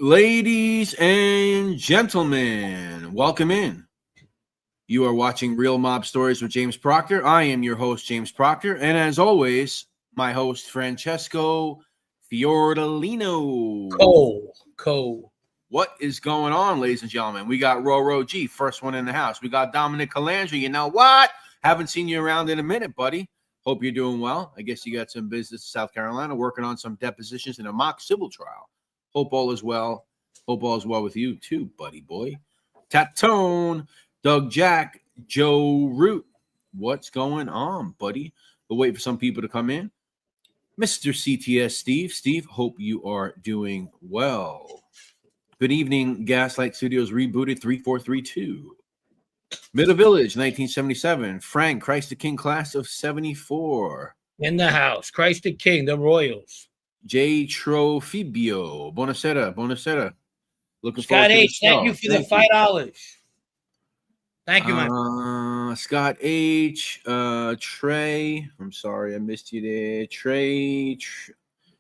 Ladies and gentlemen, welcome in. You are watching Real Mob Stories with James Proctor. I am your host, James Proctor, and as always, my host, Francesco Fiordolino. Cole. What is going on, ladies and gentlemen? We got Roro G, first one in the house. We got Dominick Galante. You know what? Haven't seen you around in a minute, buddy. Hope you're doing well. I guess you got some business in South Carolina, working on some depositions in a mock civil trial. Hope all is well. Hope all is well with you too, buddy boy. Tatone, Doug Jack, Joe Root. What's going on, buddy? We'll wait for some people to come in. Mr. CTS Steve. Steve, hope you are doing well. Good evening, Gaslight Studios rebooted 3432. Middle Village, 1977. Frank, Christ the King, class of 74. In the house. Christ the King, the Royals. J. Trofibio. Buonasera. Looking Scott forward to H., thank you for the $5. Thank you, man. Scott H. Trey. I'm sorry, I missed you there. Trey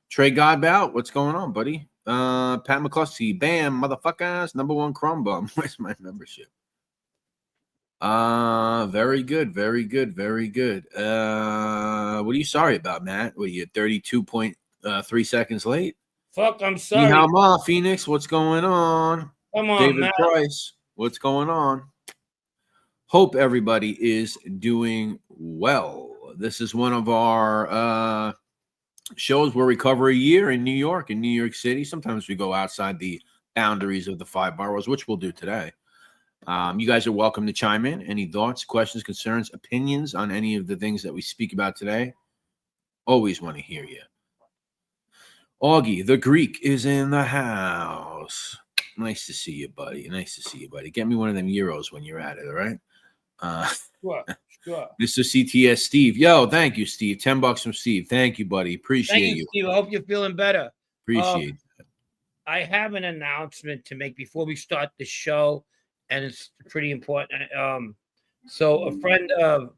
Godbout. What's going on, buddy? Pat McCluskey. Bam, motherfuckers. Number one crumb bum. Where's my membership? Very good. What are you sorry about, Matt? What are you 32.3 seconds late? Fuck, I'm sorry. Ni hao ma, Phoenix. What's going on? Come on, David Matt. Price. What's going on? Hope everybody is doing well. This is one of our shows where we cover a year in New York, in New York City. Sometimes we go outside the boundaries of the 5 boroughs, which we'll do today. You guys are welcome to chime in. Any thoughts, questions, concerns, opinions on any of the things that we speak about today? Always want to hear you. Augie, the Greek, is in the house. Nice to see you, buddy. Get me one of them euros when you're at it, all right? Sure. Mr. CTS Steve. Yo, thank you, Steve. $10 from Steve. Thank you, buddy. Appreciate you. Steve. I hope you're feeling better. Appreciate it. I have an announcement to make before we start the show, and it's pretty important. So a friend of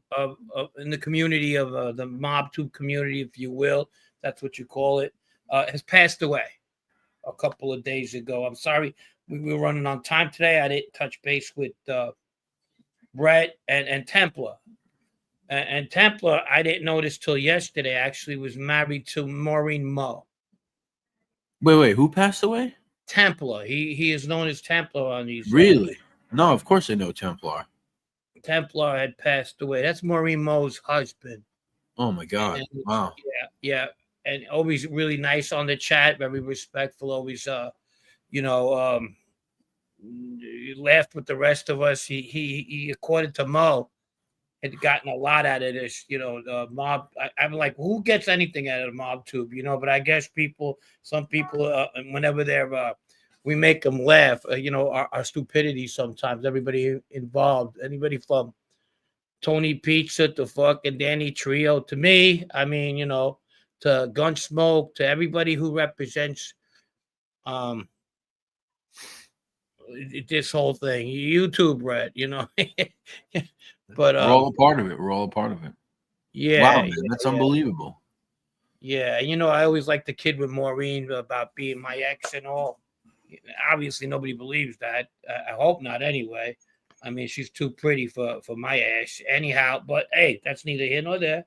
in the community of the MobTube community, if you will, that's what you call it, has passed away a couple of days ago. I'm sorry, we were running on time today. I didn't touch base with Brett and Templar. And Templar, I didn't notice till yesterday, actually was married to Maureen Moe. Wait, who passed away? Templar. He is known as Templar on these. Really? No, of course I know Templar. Templar had passed away. That's Maureen Moe's husband. Oh my God! Wow. Yeah, and always really nice on the chat, very respectful. Always, laughed with the rest of us. He according to Mo, had gotten a lot out of this. Mob. I'm like, who gets anything out of MobTube? But I guess some people, whenever they're we make them laugh, our stupidity sometimes. Everybody involved, anybody from Tony Pizza to fucking Danny Trio to me, to Gunsmoke, to everybody who represents this whole thing. YouTube, Red, But we're all a part of it. Yeah. Wow, man, that's unbelievable. Yeah, I always like the kid with Maureen about being my ex and all. Obviously, nobody believes that. I hope not anyway. She's too pretty for my ass anyhow. But hey, that's neither here nor there.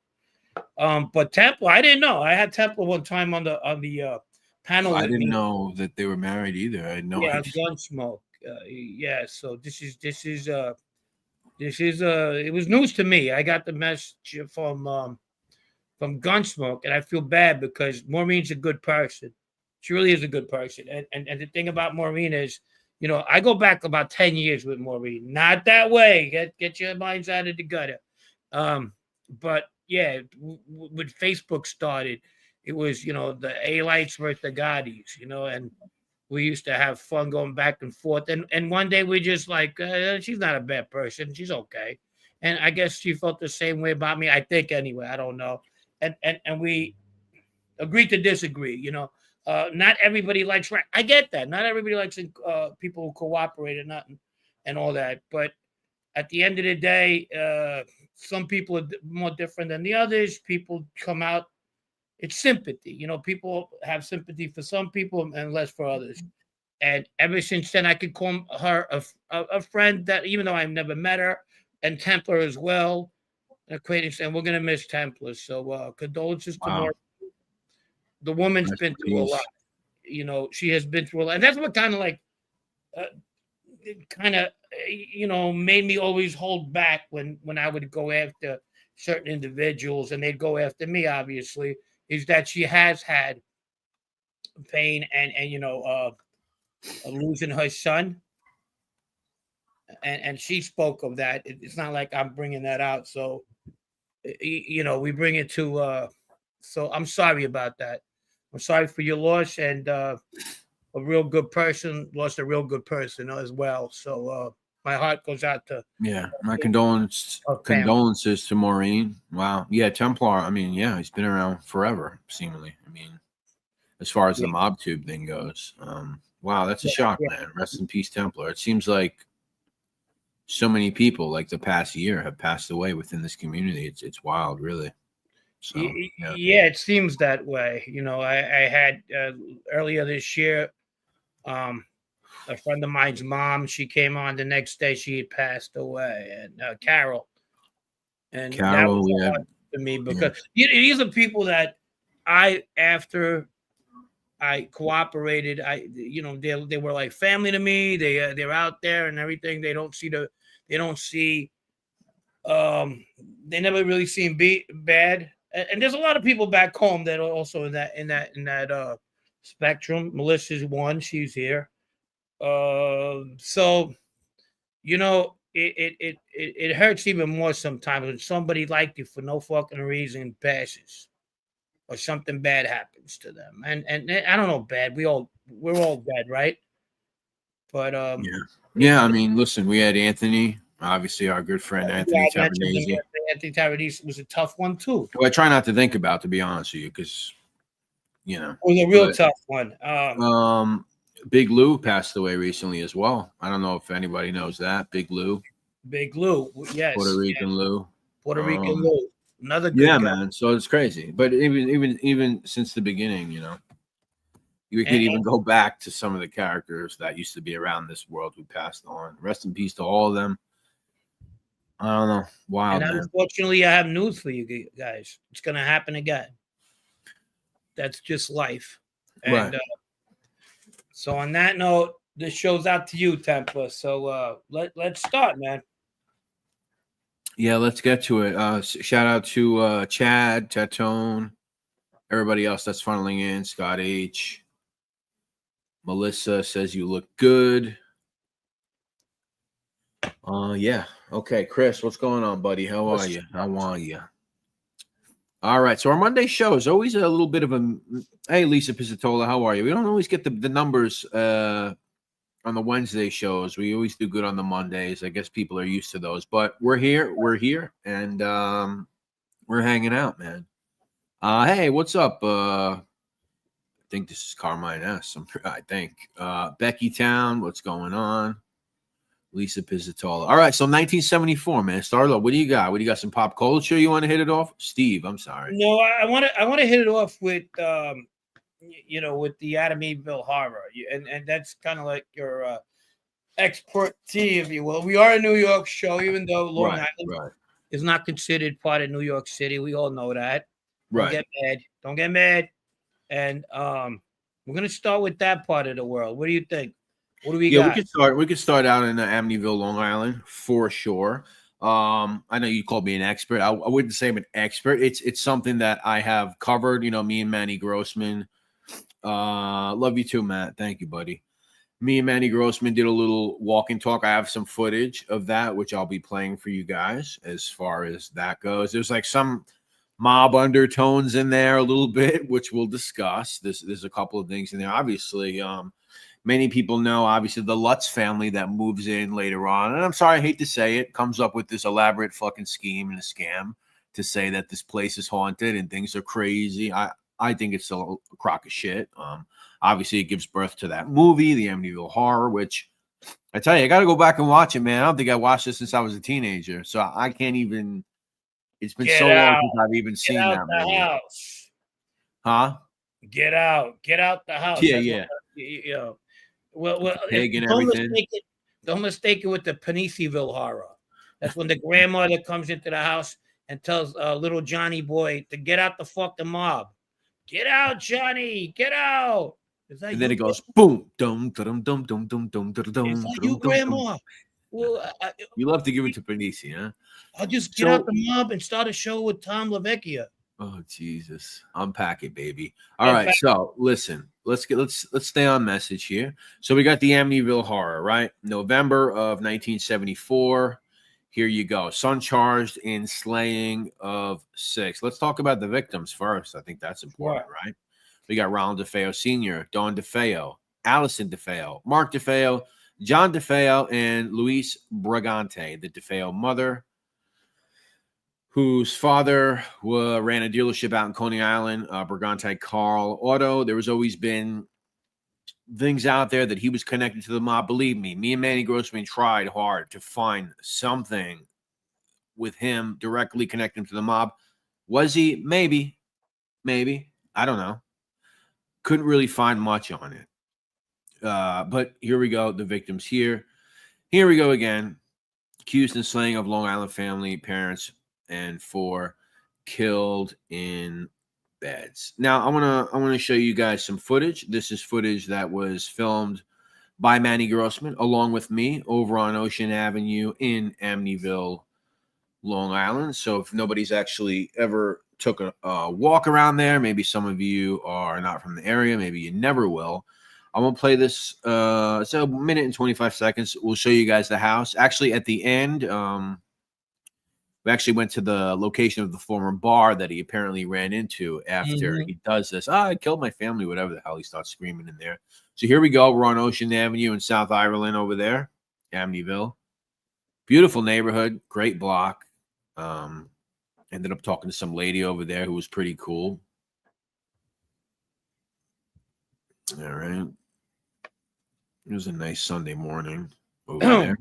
But Templar, I didn't know. I had Templar one time on the panel. I didn't know that they were married either. I know. Yeah, Gunsmoke. So this is it was news to me. I got the message from Gunsmoke, and I feel bad because Maureen's a good person. She really is a good person. And the thing about Maureen is, I go back about 10 years with Maureen. Not that way. Get your minds out of the gutter. But yeah, when Facebook started, it was, the A-Lights versus the Gaudis, and we used to have fun going back and forth. And one day we just like, she's not a bad person. She's okay. And I guess she felt the same way about me. I think anyway, I don't know. And we agreed to disagree, not everybody likes right. I get that. Not everybody likes people who cooperate and nothing and all that. But at the end of the day, some people are more different than the others. People come out. It's sympathy. People have sympathy for some people and less for others. And ever since then, I could call her a friend that, even though I've never met her, and Templar as well, an acquaintance, and we're gonna miss Templar. So condolences to Wow. more. The woman's Rest been in through a lot. peace. She has been through a lot. And that's what kind of like, made me always hold back when I would go after certain individuals, and they'd go after me. Obviously, is that she has had pain and losing her son, and she spoke of that. It's not like I'm bringing that out. So we bring it to. So I'm sorry about that. I'm sorry for your loss, and a real good person lost a real good person as well. So my heart goes out to Yeah, my her family. condolences to Maureen. Wow. Yeah, Templar. I mean, yeah, he's been around forever, seemingly. I mean, as far as the Yeah, mob tube thing goes. Wow, that's a shock, yeah. man. Rest in peace, Templar. It seems like so many people, like the past year, have passed away within this community. It's wild, really. So yeah. Yeah, it seems that way. I had earlier this year, a friend of mine's mom. She came on the next day. She had passed away, and Carol, and that was Carol, we have hard to me yeah. because these are people that after I cooperated, they were like family to me. They're out there and everything. They don't see they never really seen bad. And there's a lot of people back home that are also in that spectrum. Melissa's one, she's here. So it hurts even more sometimes when somebody like you for no fucking reason passes, or something bad happens to them. And I don't know, we're all bad, right? But Yeah. it, Yeah, I mean, listen, we had Anthony, obviously our good friend yeah, Anthony I mentioned him Tabanese. yesterday. Anthony Taradis was a tough one too. Who I try not to think about, to be honest with you, because It was a real but tough one. Big Lou passed away recently as well. I don't know if anybody knows that. Big Lou, Big Lou, Puerto yes, Rican yes, Lou. Puerto Rican Um, Lou, another yeah, good guy. man. So it's crazy. But even since the beginning, you could And, even go back to some of the characters that used to be around this world who passed on. Rest in peace to all of them. I don't know. and Wild, man. unfortunately, I have news for you guys. It's going to happen again. That's just life. Right. And so, on that note, this show's out to you, Tempa. So let's start, man. Yeah, let's get to it. Shout out to Chad, Tatone, everybody else that's funneling in. Scott H. Melissa says you look good. Yeah. Okay, Chris, what's going on, buddy? How are you? How are you? All right. So our Monday show is always a little bit of a hey, Lisa Pizzatola, how are you? We don't always get the numbers on the Wednesday shows. We always do good on the Mondays. I guess people are used to those, but we're here, and we're hanging out, man. Hey, what's up? I think this is Carmine S. I think Becky Town. What's going on? Lisa Pizzatola. All right, so 1974, man. Start off. What do you got? What do you got? Some pop culture? You want to hit it off, Steve? I'm sorry. No, I want to hit it off with with the Amityville horror, and that's kind of like your expertise, if you will. We are a New York show, even though Long Island is not considered part of New York City. We all know that. Don't get mad. Don't get mad. And we're gonna start with that part of the world. What do you think? What do we got? We could start out in Amityville, Long Island, for sure. I know you called me an expert. I wouldn't say I'm an expert. It's something that I have covered. Me and Manny Grossman. Love you too, Matt. Thank you, buddy. Me and Manny Grossman did a little walk and talk. I have some footage of that, which I'll be playing for you guys as far as that goes. There's like some mob undertones in there a little bit, which we'll discuss. There's a couple of things in there. Obviously, many people know, obviously, the Lutz family that moves in later on. And I'm sorry, I hate to say it, comes up with this elaborate fucking scheme and a scam to say that this place is haunted and things are crazy. I think it's a crock of shit. Obviously, it gives birth to that movie, the Amityville Horror, which I tell you, I got to go back and watch it, man. I don't think I watched it since I was a teenager. So I can't even. It's been so long since I've even seen that movie. House. Huh? Get out the house. Yeah, yeah. Well, pig and don't everything. mistake it with the Amityville horror. That's when the grandmother comes into the house and tells little Johnny boy to get out the fucking mob. Get out, Johnny! Get out! Is that And then you? it goes boom, dum, dum, dum, dum, dum, dum, dum, Is dum, that dum, you, dum, dum. Grandma? Well, You love to give it to Benici, huh? I'll just get out So, the mob and start a show with Tom LaVecchia. oh Jesus, unpack it, baby. All right, so listen, let's stay on message here. So we got the Amityville horror, right? November of 1974. Here you go. Son charged in slaying of 6. Let's talk about the victims first. I think that's important, right? We got Ronald DeFeo Sr., Dawn DeFeo, Allison DeFeo, Mark DeFeo, John DeFeo, and Luis Brigante, the DeFeo mother, whose father ran a dealership out in Coney Island, Brigante Carl Auto. There was always been things out there that he was connected to the mob. Believe me and Manny Grossman tried hard to find something with him directly connecting to the mob. Was he? Maybe. I don't know. Couldn't really find much on it. But here we go. The victims here. Here we go again. Accused in slaying of Long Island family, parents, and 4 killed in beds. Now I want to show you guys some footage. This is footage that was filmed by Manny Grossman along with me over on Ocean Avenue in Amityville, Long Island. So if nobody's actually ever took a walk around there, maybe some of you are not from the area, maybe you never will. I'm gonna play this. It's a minute and 25 seconds. We'll show you guys the house. Actually, at the end, we actually went to the location of the former bar that he apparently ran into after he does this. I killed my family, whatever the hell he starts screaming in there. So here we go. We're on Ocean Avenue in South Ireland over there, Amityville. Beautiful neighborhood, great block. Ended up talking to some lady over there who was pretty cool. All right. It was a nice Sunday morning over there.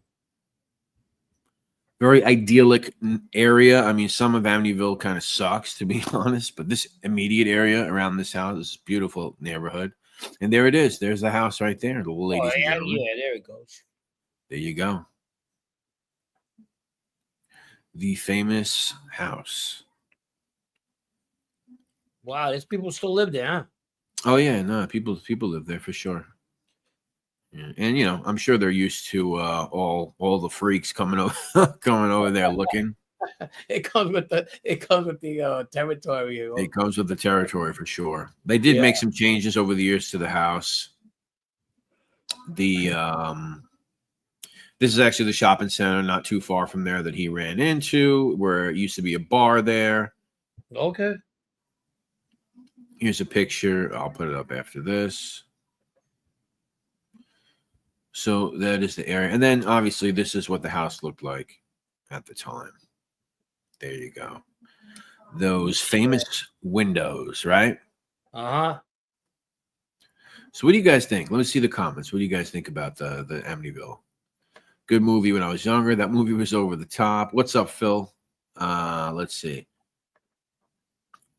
Very idyllic area. I mean, some of Amityville kind of sucks, to be honest, but this immediate area around this house is a beautiful neighborhood. And there it is. There's the house right there, ladies and gentlemen. Yeah, there it goes. There you go. The famous house. Wow, there's people still live there, huh? Oh yeah, no, people live there for sure. Yeah. And you know, I'm sure they're used to all the freaks coming over there looking. It comes with the territory. It comes with the territory for sure. They did make some changes over the years to the house. The this is actually the shopping center not too far from there that he ran into, where it used to be a bar there. Okay. Here's a picture. I'll put it up after this. So that is the area. And then obviously this is what the house looked like at the time. There you go. Those famous windows, right? Uh-huh. So what do you guys think? Let me see the comments. What do you guys think about the Amityville? Good movie when I was younger. That movie was over the top. What's up, Phil? Let's see.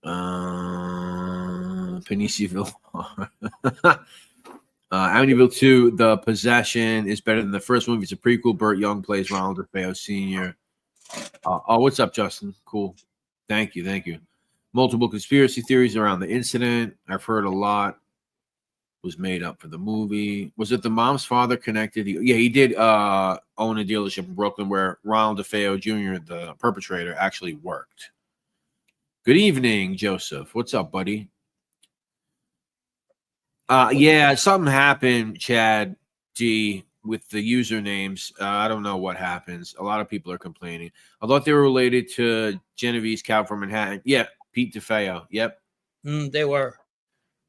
Penicilleville. Amityville 2, The Possession is better than the first movie. It's a prequel. Burt Young plays Ronald DeFeo Sr. What's up, Justin? Cool. Thank you. Multiple conspiracy theories around the incident. I've heard a lot was made up for the movie. Was it the mom's father connected? Yeah, he did own a dealership in Brooklyn where Ronald DeFeo Jr., the perpetrator, actually worked. Good evening, Joseph. What's up, buddy? Yeah, something happened, Chad G, with the usernames. I don't know what happens. A lot of people are complaining. I thought they were related to Genevieve's Cow from Manhattan. Yeah, Pete DeFeo. Yep. They were.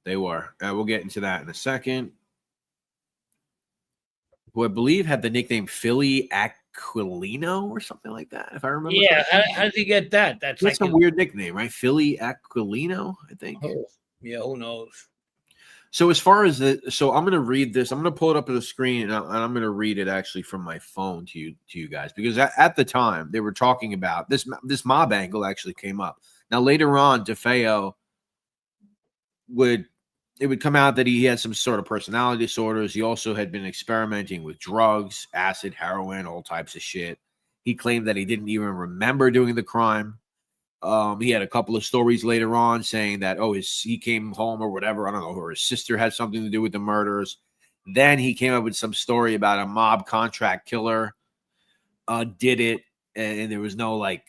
We'll get into that in a second. Who I believe had the nickname Philly Aquilino or something like that, if I remember. Yeah, how did he get that? That's like a weird nickname, right? Philly Aquilino, I think. Yeah, who knows? So as far as so I'm going to read this. I'm going to pull it up on the screen, and I'm going to read it actually from my phone to you guys, because at the time they were talking about this mob angle actually came up. Now later on, DeFeo would it would come out that he had some sort of personality disorders. He also had been experimenting with drugs, acid, heroin, all types of shit. He claimed that he didn't even remember doing the crime. He had a couple of stories later on saying that, he came home or whatever, I don't know, or his sister had something to do with the murders. Then he came up with some story about a mob contract killer did it, and there was no, like,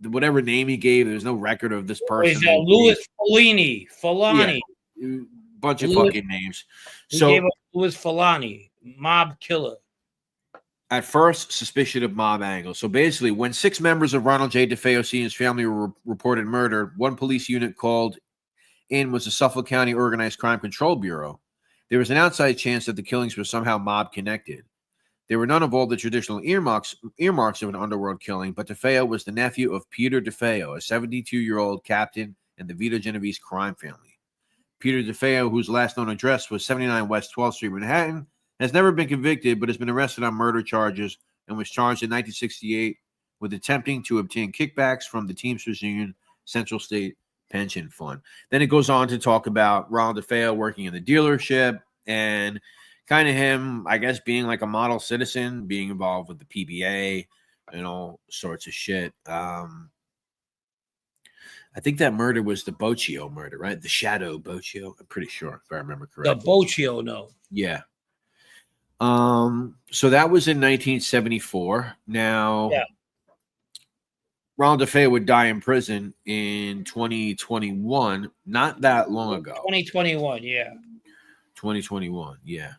whatever name he gave, there's no record of this person. Is Louis Fulani. Yeah, bunch of Louis, fucking names. He So gave us Louis Fulani, mob killer. at first, suspicion of mob angle. So basically, when 6 members of Ronald J. DeFeo Sr.'s family were reported murdered, one police unit called in was the Suffolk County Organized Crime Control Bureau. There was an outside chance that the killings were somehow mob connected. There were none of all the traditional earmarks of an underworld killing, but DeFeo was the nephew of Peter DeFeo, a 72-year-old captain in the Vito Genovese crime family. Peter DeFeo, whose last known address was 79 West 12th Street, Manhattan, has never been convicted, but has been arrested on murder charges and was charged in 1968 with attempting to obtain kickbacks from the Teamsters Union Central State Pension Fund. Then it goes on to talk about Ronald DeFeo working in the dealership and kind of him, I guess, being like a model citizen, being involved with the PBA and all sorts of shit. I think that murder was the Boccio murder, right? The Shadow Boccio. I'm pretty sure, if I remember correctly. The Boccio, no. Yeah. So that was in 1974. Now, yeah. Ronald DeFeo would die in prison in 2021, not that long ago. 2021, yeah. 2021, yeah.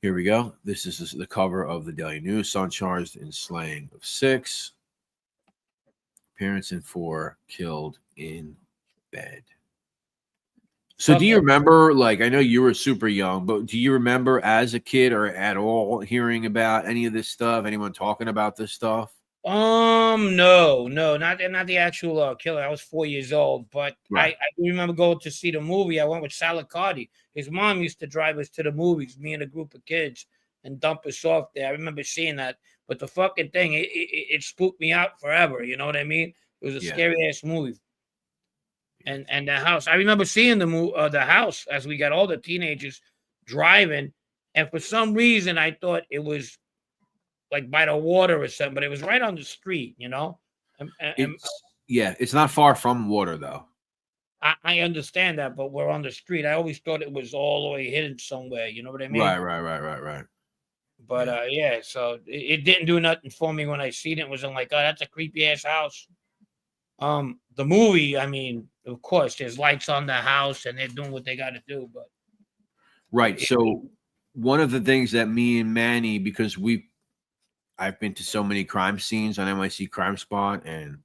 Here we go. This is the cover of the Daily News. Son charged in slaying of 6. Parents and 4 killed in bed. So do you remember, like, I know you were super young, but do you remember as a kid or at all hearing about any of this stuff? Anyone talking about this stuff? No, not the actual killer. I was 4 years old, but right. I remember going to see the movie. I went with Salicardi. His mom used to drive us to the movies, me and a group of kids, and dump us off there. I remember seeing that, but the fucking thing, it spooked me out forever. You know what I mean? It was a scary ass movie. And the house, I remember seeing the house as we got older, teenagers driving, and for some reason I thought it was like by the water or something, but it was right on the street, you know. It's not far from water though. I understand that, but we're on the street. I always thought it was all the way hidden somewhere. You know what I mean? Right. But so it didn't do nothing for me when I seen it. It wasn't like, oh, that's a creepy ass house. The movie, I mean, of course, there's lights on the house and they're doing what they got to do, but right. So one of the things that me and Manny, because I've been to so many crime scenes on NYC Crime Spot, and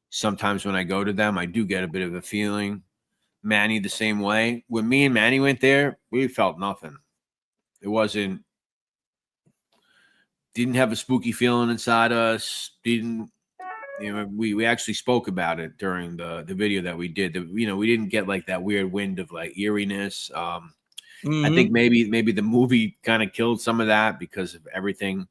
sometimes when I go to them, I do get a bit of a feeling. Manny the same way. When me and Manny went there, we felt nothing. It didn't have a spooky feeling inside us. We actually spoke about it during the video that we did. We didn't get like that weird wind of like eeriness. I think maybe the movie kind of killed some of that because of everything.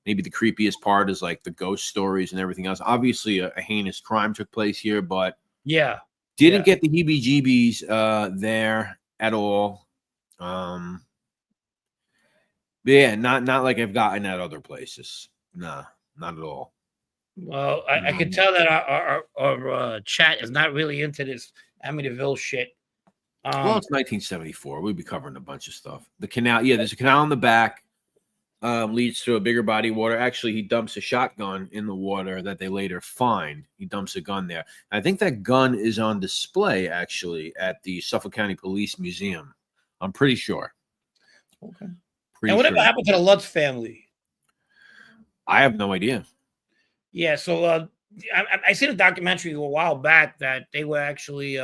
Maybe the creepiest part is like the ghost stories and everything else. Obviously, a heinous crime took place here, but didn't get the heebie-jeebies there at all. Not like I've gotten at other places. Nah, not at all. Well, I can tell that our chat is not really into this Amityville shit. Well, it's 1974. We'd be covering a bunch of stuff. The canal, there's a canal in the back. Leads to a bigger body of water. Actually, he dumps a shotgun in the water that they later find. He dumps a gun there. I think that gun is on display, actually, at the Suffolk County Police Museum. I'm pretty sure. Okay. And whatever happened to the Lutz family? I have no idea. Yeah, so I seen a documentary a while back that they were actually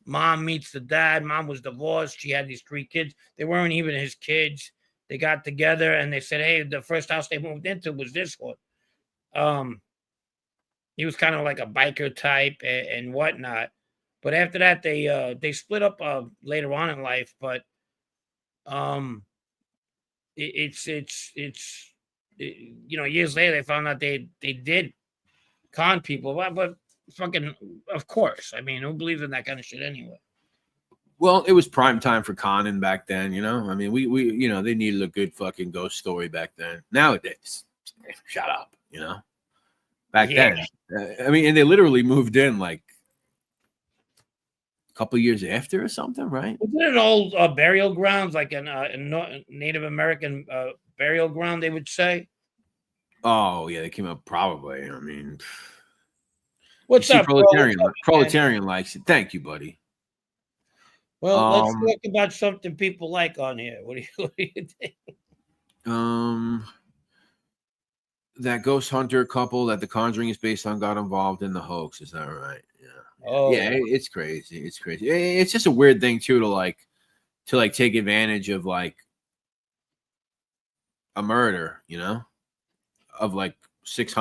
mom meets the dad. Mom was divorced. She had these 3 kids. They weren't even his kids. They got together and they said, hey, the first house they moved into was this one. He was kind of like a biker type and whatnot. But after that, they split up later on in life. But years later, they found out they did con people. But fucking, of course. I mean, who believes in that kind of shit anyway? Well, it was prime time for conning back then, you know. I mean, we they needed a good fucking ghost story back then. Nowadays, shut up, you know. Back Yeah. then, I mean, and they literally moved in like a couple years after or something, right? Wasn't it old burial grounds, like a Native American burial ground? They would say. Oh yeah, they came up probably. I mean, you What's see, up, bro? What's up, man? proletarian likes it. Thank you, buddy. Well, let's Um, talk about something people like on here. What do you think? um, that ghost hunter couple that The Conjuring is based on got involved in the hoax. Is that right? Yeah, Oh, it's crazy. It's crazy. It's just a weird thing too to take advantage of like a murder, you know, of like six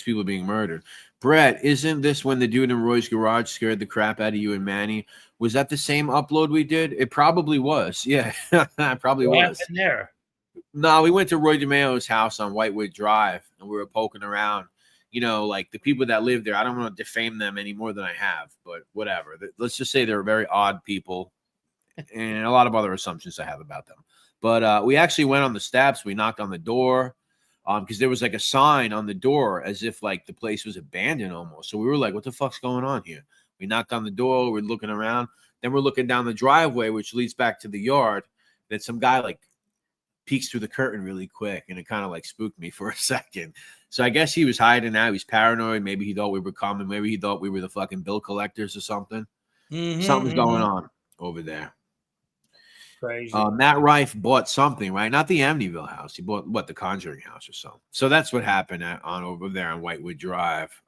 people being murdered. Brett, isn't this when the dude in Roy's garage scared the crap out of you and Manny? Was that the same upload we did? It probably was. Yeah, it probably what was. happened there? No, we went to Roy DeMeo's house on Whitewood Drive, and we were poking around. You know, like the people that live there. I don't want to defame them any more than I have, but whatever. Let's just say they're very odd people, and a lot of other assumptions I have about them. But we actually went on the steps. We knocked on the door because there was like a sign on the door as if like the place was abandoned almost. So we were like, "What the fuck's going on here?" We knocked on the door. We're looking around. Then we're looking down the driveway, which leads back to the yard. Then some guy like peeks through the curtain really quick, and it kind of like spooked me for a second. So I guess he was hiding out. He was paranoid. Maybe he thought we were coming. Maybe he thought we were the fucking bill collectors or something. Something's going on over there. Crazy. Matt Rife bought something, right? Not the Amityville house. He bought the Conjuring house or something. So that's what happened on over there on Whitewood Drive.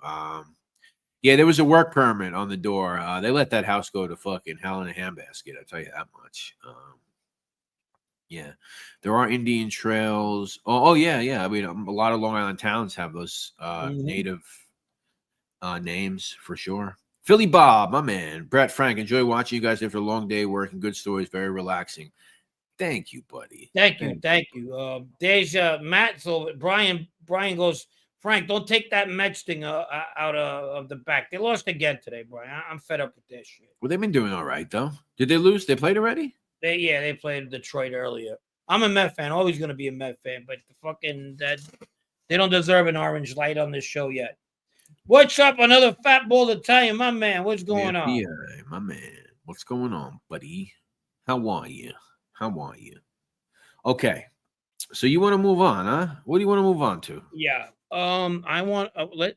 Yeah, there was a work permit on the door. They let that house go to fucking hell in a handbasket. I'll tell you that much. Yeah, there are Indian trails. Oh yeah. I mean, a lot of Long Island towns have those native names for sure. Philly Bob, my man. Brett Frank, enjoy watching you guys after a long day working. Good stories, very relaxing. Thank you, buddy. Thank you. There's Matt. So Brian goes, Frank, don't take that Mets thing out of the back. They lost again today, Brian. I'm fed up with that shit. Well, they've been doing all right though. Did they lose? They played already? They played Detroit earlier. I'm a Met fan, always gonna be a Met fan, but they don't deserve an orange light on this show yet. What's up? Another fat ball Italian, my man. What's going on? Yeah, my man. What's going on, buddy? How are you? Okay. So you want to move on, huh? What do you want to move on to? Yeah. I want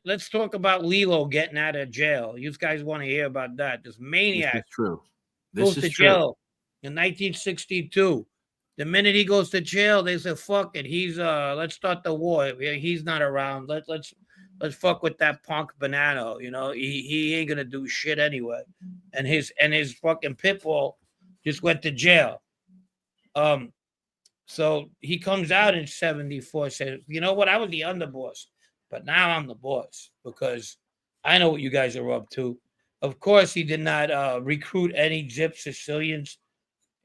let's talk about Lilo getting out of jail. You guys want to hear about that? This maniac. This is true. Goes to jail in 1962. The minute he goes to jail, they say, "Fuck it." He's let's start the war. He's not around. Let's fuck with that punk banana. You know, he ain't gonna do shit anyway. And his fucking pit bull just went to jail. So he comes out in 74, says, "You know what? I was the underboss, but now I'm the boss because I know what you guys are up to." Of course, he did not recruit any Gypsies, Sicilians,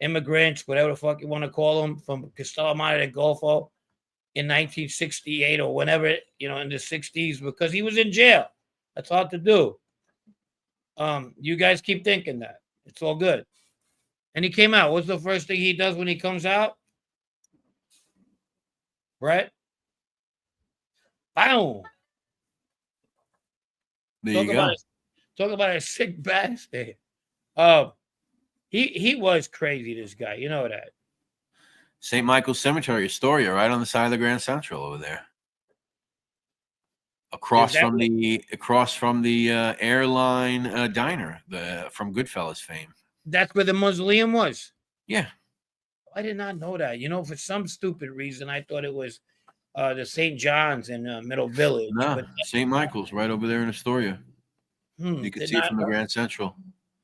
immigrants, whatever the fuck you want to call them, from Castellamare del Golfo in 1968 or whenever, in the 60s, because he was in jail. That's hard to do. You guys keep thinking that. It's all good. And he came out. What's the first thing he does when he comes out? Brett? Boom. There you go. Talk about a sick bastard. He was crazy, this guy. You know that. St. Michael's Cemetery, Astoria, right on the side of the Grand Central over there. Across from the airline diner, from Goodfellas fame. That's where the mausoleum was. Yeah. I did not know that. For some stupid reason, I thought it was the St. John's in Middle Village. No, St. Michael's right over there in Astoria. You can see it from the Grand Central.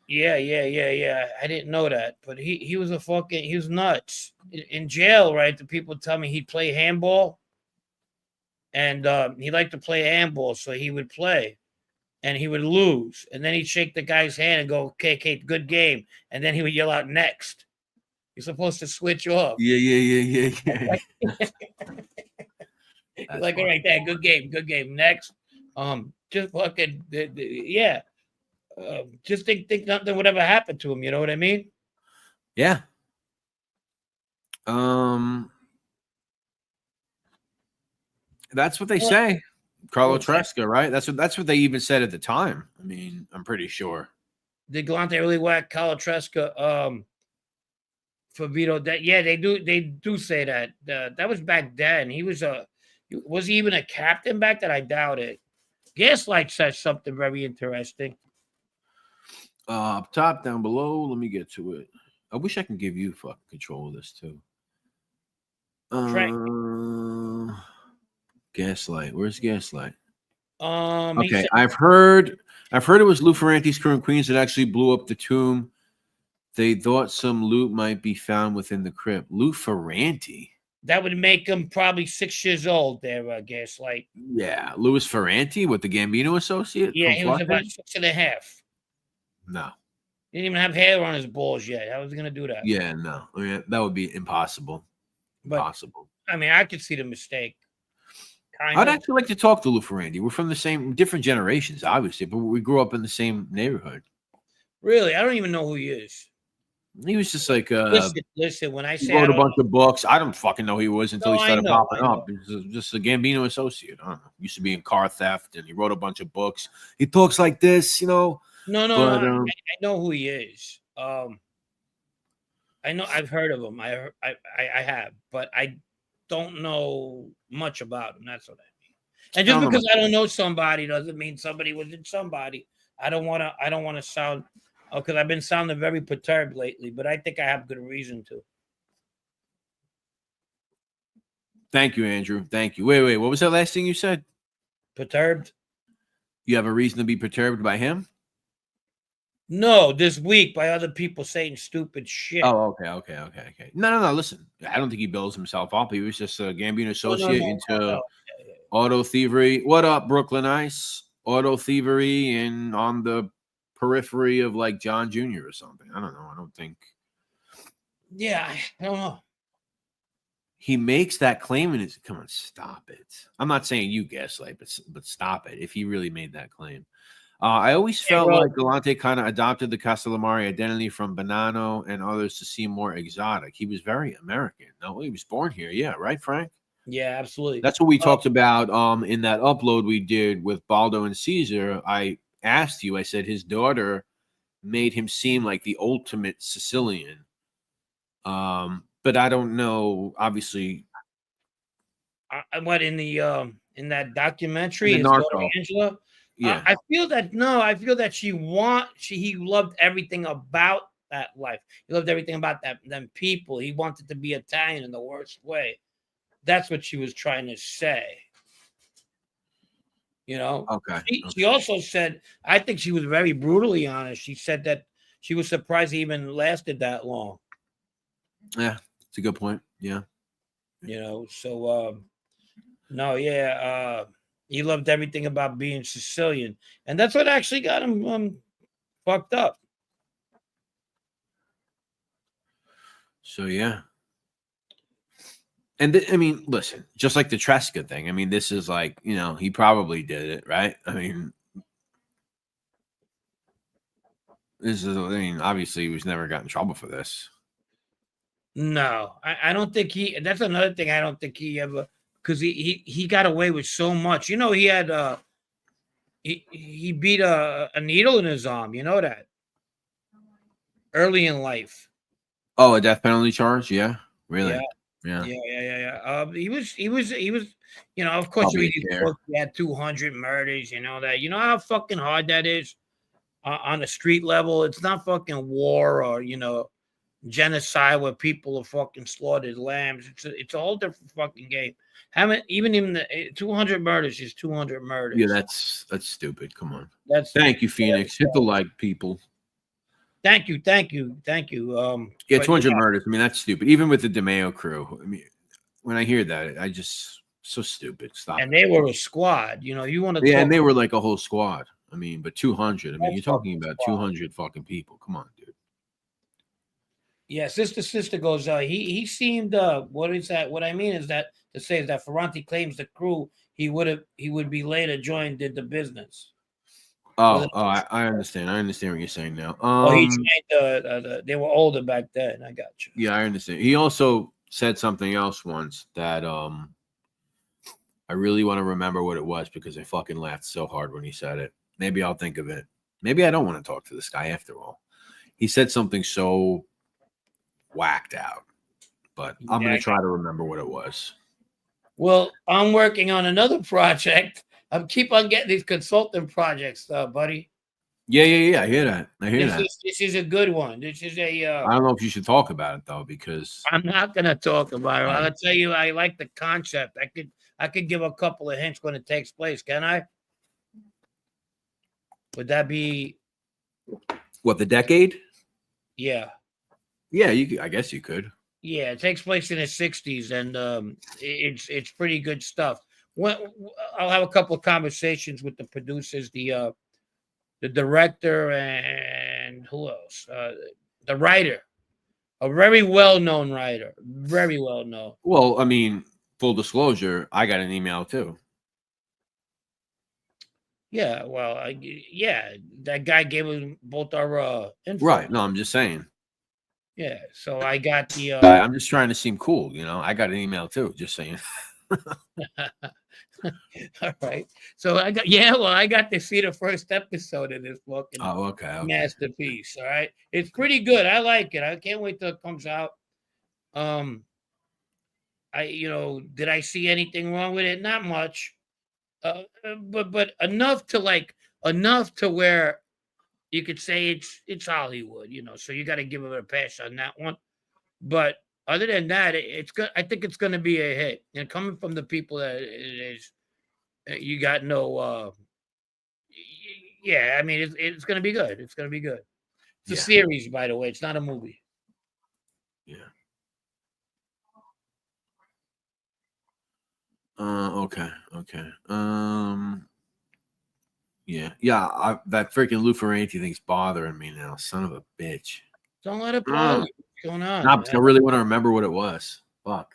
Yeah. I didn't know that, but he was he was nuts. In jail, right? The people tell me he'd play handball, and he liked to play handball, so he would play, and he would lose, and then he'd shake the guy's hand and go, "Okay, good game," and then he would yell out, "Next." You're supposed to switch off. Yeah. Like, all right, there, good game. Next, just fucking, yeah. Just think nothing would ever happen to him. You know what I mean? Yeah. That's what they say. Carlo Tresca, right? That's what they even said at the time. I mean, I'm pretty sure. Did Galante really whack Carlo Tresca for Vito? That yeah, they do say that. That was back then. He was he even a captain back then? I doubt it. Gaslight says something very interesting. Up top, down below. Let me get to it. I wish I can give you fucking control of this too. Frank. Gaslight. Where's Gaslight? He Okay, said I've heard it was Lou Ferrante's crew in Queens that actually blew up the tomb. They thought some loot might be found within the crypt. Lou Ferrante. that would make him probably 6 years old there, Gaslight. Yeah, Louis Ferrante with the Gambino associate. Yeah, from he was about Flushing? 6.5. No. He didn't even have hair on his balls yet. How was he gonna do that? Yeah, no. I mean, that would be impossible. But Impossible. I mean, I could see the mistake. Kind I'd of. actually like to talk to Lou Ferrante. We're from the same, different generations, obviously, but we grew up in the same neighborhood. Really, I don't even know who he is. He was just like Listen. When I he say wrote I a don't bunch of books. I don't fucking know who he was until know, he I started know, popping I up. He was just a Gambino associate. I don't know. Used to be in car theft, and he wrote a bunch of books. He talks like this, you know. No. But I know who he is. I know I've heard of him. I have, but I don't know much about him. That's what I mean. And just I don't know because about I don't know somebody doesn't mean somebody wasn't somebody. I don't want to sound because I've been sounding very perturbed lately, but I think I have good reason to. Thank you, Andrew. Thank you. Wait. What was that last thing you said? Perturbed? You have a reason to be perturbed by him? No, this week by other people saying stupid shit. Oh, okay. No. Listen, I don't think he builds himself up. He was just a Gambino associate into auto thievery. What up, Brooklyn Ice? Auto thievery and on the periphery of like John Jr. or something. I don't know. I don't think. Yeah, I don't know. He makes that claim and it's come on, stop it. I'm not saying you gaslight, but stop it. If he really made that claim. I always felt like Galante kind of adopted the Castellamare identity from Bonanno and others to seem more exotic. He was very American. No, he was born here. Yeah, right, Frank? Yeah, absolutely. That's what we talked about in that upload we did with Baldo and Caesar. I asked you, I said his daughter made him seem like the ultimate Sicilian. But I don't know, obviously. What in that documentary? In the Narco. Angela? Yeah. I feel that he loved everything about that life. He loved everything about them people. He wanted to be Italian in the worst way. That's what she was trying to say. You know? Okay. She also said, I think she was very brutally honest. She said that she was surprised he even lasted that long. Yeah, it's a good point. Yeah. You know, so no, yeah. He loved everything about being Sicilian. And that's what actually got him fucked up. So, yeah. And I mean, listen, just like the Tresca thing. I mean, this is like, you know, he probably did it, right? I mean, obviously he was never got in trouble for this. No, I don't think that's another thing I don't think he ever, because he got away with so much. You know, he had he beat a needle in his arm. You know that early in life. Oh, a death penalty charge? Yeah, really? Yeah. He was. You know, of course, he had 200 murders. You know that. You know how fucking hard that is on a street level. It's not fucking war or genocide where people are fucking slaughtered lambs. It's a whole different fucking game. Even the 200 murders is 200 murders. Yeah, that's stupid. Come on. Thank you, Phoenix. Hit the like, people. Thank you. Yeah, 200 murders. I mean, that's stupid. Even with the DeFeo crew. I mean, when I hear that, I just so stupid. Stop. And they were a squad. You know, you want to. Yeah, and they were like a whole squad. I mean, but 200. I mean, you're talking about 200 fucking people. Come on, dude. Yeah, sister goes. He seemed. What is that? What I mean is that to say is that Ferrante claims the crew he would be later joined did the business. I understand. I understand what you're saying now. Oh, he trained they were older back then. I got you. Yeah, I understand. He also said something else once that I really want to remember what it was because I fucking laughed so hard when he said it. Maybe I'll think of it. Maybe I don't want to talk to this guy after all. He said something so whacked out, but I'm Yeah, gonna try to remember what it was. well, I'm working on another project. I'm keep on getting these consulting projects, buddy. Yeah. I hear that. I hear This that. is this is a good one. This is a. I don't know if you should talk about it though, because I'm not gonna talk about it. Right. I'll tell you, I like the concept. I could give a couple of hints when it takes place. Can I? Would that be? what, the decade? Yeah. Yeah, I guess you could. Yeah, it takes place in the '60s, and it's pretty good stuff. When, I'll have a couple of conversations with the producers, the director, and who else? The writer, a very well known writer, very well known. Well, I mean, full disclosure, I got an email too. Yeah, well, yeah, that guy gave us both our info. Right. No, I'm just saying. Yeah, so I got the. I'm just trying to seem cool, you know. I got an email too, just saying. All right. So I got to see the first episode of this fucking Okay. masterpiece. All right. It's pretty good. I like it. I can't wait till it comes out. Did I see anything wrong with it? Not much. But enough to where you could say it's Hollywood, so you got to give it a pass on that one. But other than that, it's good. I think it's going to be a hit. And coming from the people that it is, you got no. Yeah, I mean, it's going to be good. It's going to be good. It's a series, by the way. It's not a movie. Yeah. Okay. Yeah. That freaking Lou Ferrante thing's bothering me now. Son of a bitch. Don't let it bother you. What's going on? Nah, I really want to remember what it was. Fuck.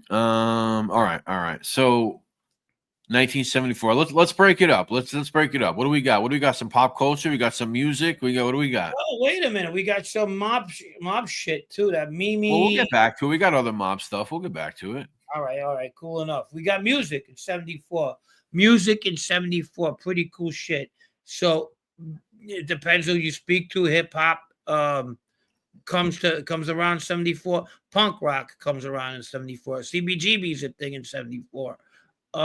All right. So 1974. Let's break it up. Let's break it up. What do we got? What do we got? Some pop culture. We got some music. What do we got? Oh, wait a minute. We got some mob shit too. That Mimi. Well, we'll get back to it. We got other mob stuff. We'll get back to it. All right. Cool enough. We got music in 74. Music in 74. Pretty cool shit. So it depends who you speak to. Hip hop comes around 74. Punk rock comes around in 74. CBGB's a thing in 74. The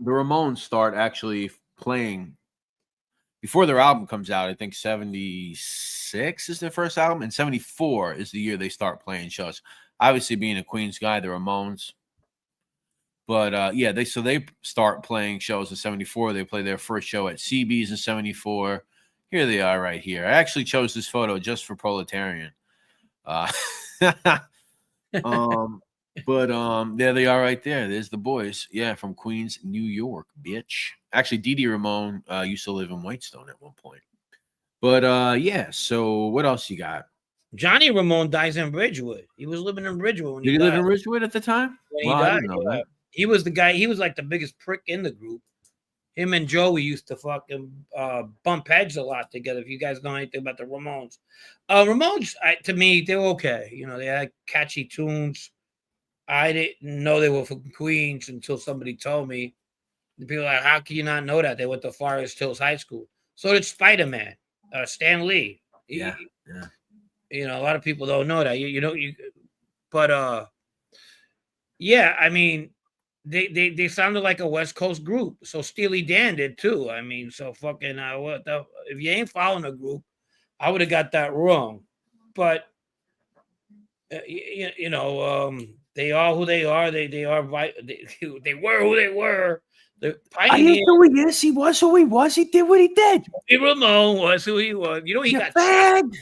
Ramones start actually playing before their album comes out. I think 76 is their first album, and 74 is the year they start playing shows. Obviously, being a Queens guy, the Ramones. But they start playing shows in 74. They play their first show at CB's in 74. Here they are right here. I actually chose this photo just for Proletarian. But there they are right there. There's the boys. Yeah, from Queens, New York, bitch. Actually, Dee Ramone used to live in Whitestone at one point. But so what else you got? Johnny Ramone dies in Bridgewood. He was living in Bridgewood when Did he live in Bridgewood at the time? When he died, I didn't know that. He was the guy. He was like the biggest prick in the group. Him and Joey used to fucking bump heads a lot together. If you guys know anything about the Ramones, to me, they were okay. They had catchy tunes. I didn't know they were from Queens until somebody told me. The people are like, how can you not know that? They went to Forest Hills High School. So did Spider-Man, Stan Lee. Yeah. A lot of people don't know that. I mean, they sounded like a West Coast group. So Steely Dan did too. I mean, so fucking if you ain't following a group, I would have got that wrong. But they are who they are. They were who they were. The pioneer. Yes, he was who he was. He did what he did. Ramone was who he was. He got fagged.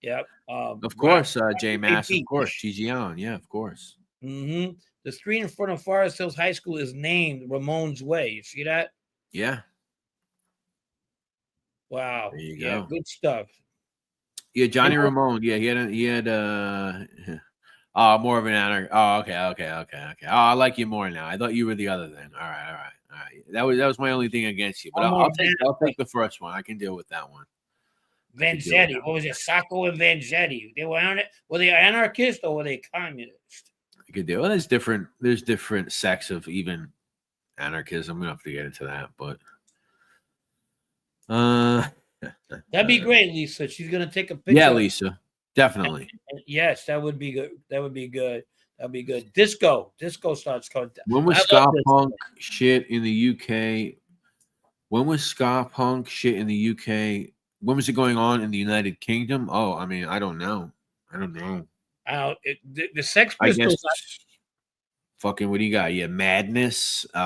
Yep. Of course, J Mass. Of course, Gigion. Yeah, of course. Mm-hmm. The street in front of Forest Hills High School is named Ramone's Way. You see that? Yeah. Wow. There you go. Good stuff. Yeah, Johnny Ramone. Yeah, he had more of an honor. Oh, okay. Oh, I like you more now. I thought you were the other then. All right. right. That was my only thing against you. But I'm I'll on take the first one. I can deal with that one. Vanzetti. What was it? Sacco and Vanzetti. They were on it. Were they anarchist or were they communist? I could deal. Well, there's different sects of even anarchism. We don't have to get into that, but That'd be great, Lisa. She's gonna take a picture. Yeah, Lisa. Definitely. Yes, that would be good. That would be good. That'd be good. Disco starts coming. When was ska punk shit in the UK? When was ska punk shit in the UK? When was it going on in the United Kingdom? Oh, I mean, I don't know. The Sex I Pistols. guess. Fucking, what do you got? Yeah, Madness. Who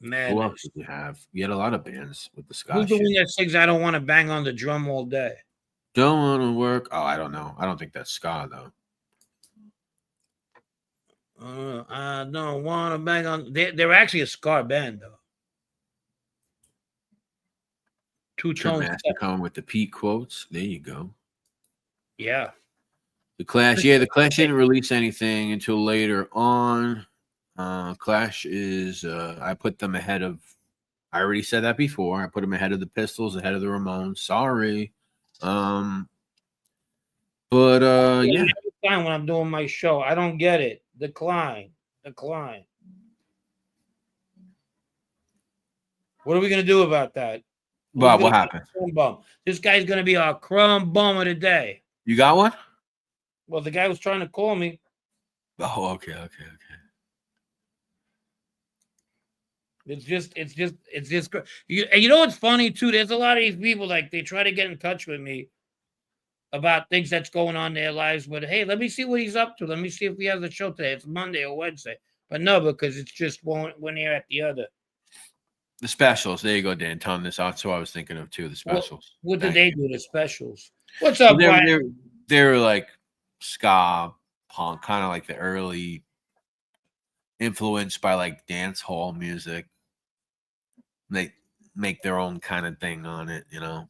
else did you have? You had a lot of bands with the ska. Who's the one that sings "I don't want to bang on the drum all day"? Don't want to work. Oh, I don't know. I don't think that's ska though. I don't want to bang on. They're actually a ska band though. Two-tone coming with the Pete quotes. There you go. Yeah. The Clash. Yeah, the Clash didn't release anything until later on. Clash is. I put them ahead of. I already said that before. I put them ahead of the Pistols, ahead of the Ramones. Sorry. Yeah. Every time when I'm doing my show, I don't get it. Decline. What are we gonna do about that? Bob, what happened? This guy's gonna be our crumb bum of the day. You got one? Well, the guy was trying to call me. Oh, okay. It's just. You know what's funny too? There's a lot of these people like they try to get in touch with me about things that's going on in their lives. But hey, let me see what he's up to. Let me see if he has a show today. It's Monday or Wednesday. But no, because it's just one ear at the other. The specials. There you go, Dan. Tell them this. That's what I was thinking of too. The specials. What did they do? The specials. What's up, Brian? They're like ska punk, kind of like the early, influenced by like dance hall music. They make their own kind of thing on it, you know.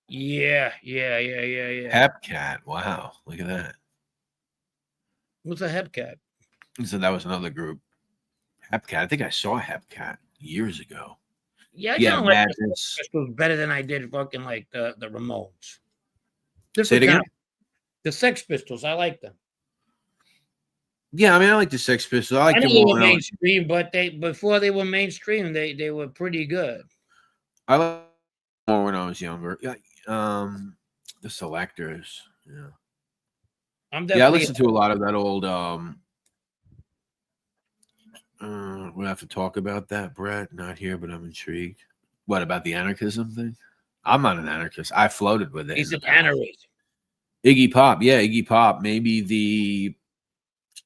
Yeah. Hepcat. Wow, look at that. What's a Hepcat? So that was another group. Hepcat. I think I saw Hepcat years ago. Yeah, I kind of like the Pistols better than I did fucking like the Ramones. Say it again. The Sex Pistols, I like them. Yeah, I mean, I like the Sex Pistols. I like them they were mainstream, but before they were mainstream, they were pretty good. I like more when I was younger. The Selectors. Yeah. I listened to a lot of that old. We'll have to talk about that, Brett. Not here, but I'm intrigued. What about the anarchism thing? I'm not an anarchist. I floated with it. He's an anarchist. Iggy Pop, yeah, Iggy Pop. Maybe the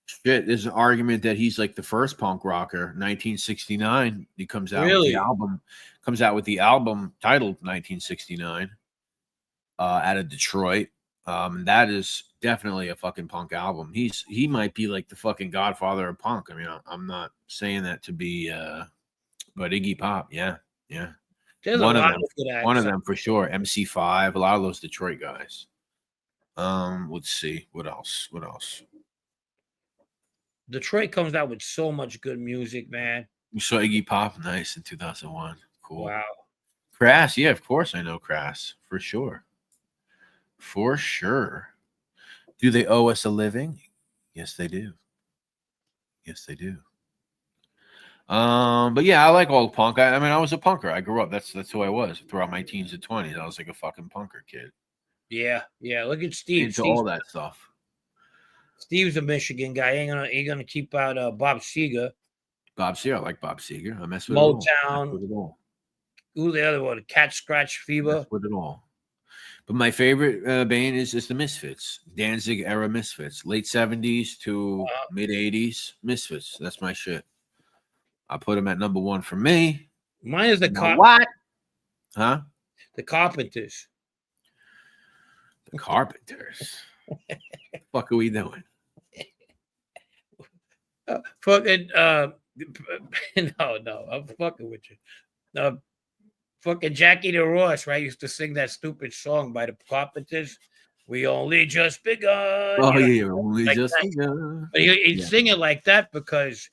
shit. There's an argument that he's like the first punk rocker. 1969, he comes out with the album. Comes out with the album titled 1969. Out of Detroit. That is definitely a fucking punk album. He might be like the fucking godfather of punk. I mean, I'm not saying that to be, but Iggy Pop, yeah. There's one of them for sure. MC5, a lot of those Detroit guys. Let's see what else. Detroit comes out with so much good music, man. We saw Iggy Pop, nice, in 2001. Cool. Wow. Crass, yeah, of course I know Crass for sure. For sure. Do they owe us a living? Yes, they do. But yeah, I like old punk. I mean, I was a punker. I grew up. That's who I was throughout my teens and 20s. I was like a fucking punker kid. Yeah. Look at Steve. Into all that stuff. Steve's a Michigan guy. Ain't gonna keep out Bob Seger. Bob Seger, I like Bob Seger. I mess with Motown. it all. Who the other one? Cat Scratch Fever. Mess with it all. But my favorite band is the Misfits, Danzig era Misfits, late 70s to mid 80s Misfits. That's my shit. I put them at number one for me. Mine is the what? Huh? The Carpenters. The Carpenters. What the fuck are we doing? Fucking no, I'm fucking with you. Fucking Jackie DeRoss, right? Used to sing that stupid song by the Carpenters. We only just begun. Oh, yeah, only just begun. But he'd sing it like that because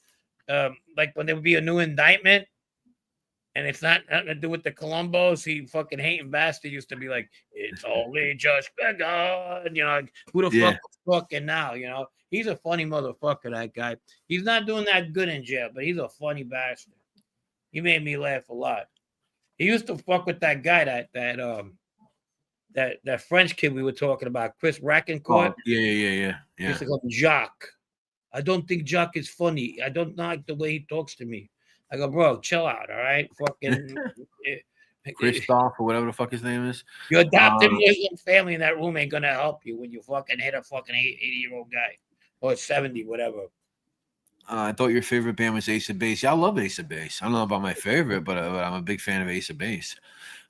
like when there would be a new indictment, and it's not nothing to do with the Columbos. He fucking hating bastard used to be like, "It's only just begun." You know, like, who the fuck is fucking now? You know, he's a funny motherfucker. That guy. He's not doing that good in jail, but he's a funny bastard. He made me laugh a lot. He used to fuck with that guy that French kid we were talking about, Chris Rackencourt. Oh, yeah. He used to call him Jacques. I don't think Jacques is funny. I don't like the way he talks to me. I go, bro, chill out, all right? Fucking Christoph or whatever the fuck his name is. Your adopted Muslim family in that room ain't gonna help you when you fucking hit a fucking 80-year-old guy or 70, whatever. I thought your favorite band was Ace of Base. Yeah, I love Ace of Base. I don't know about my favorite, but I'm a big fan of Ace of Base.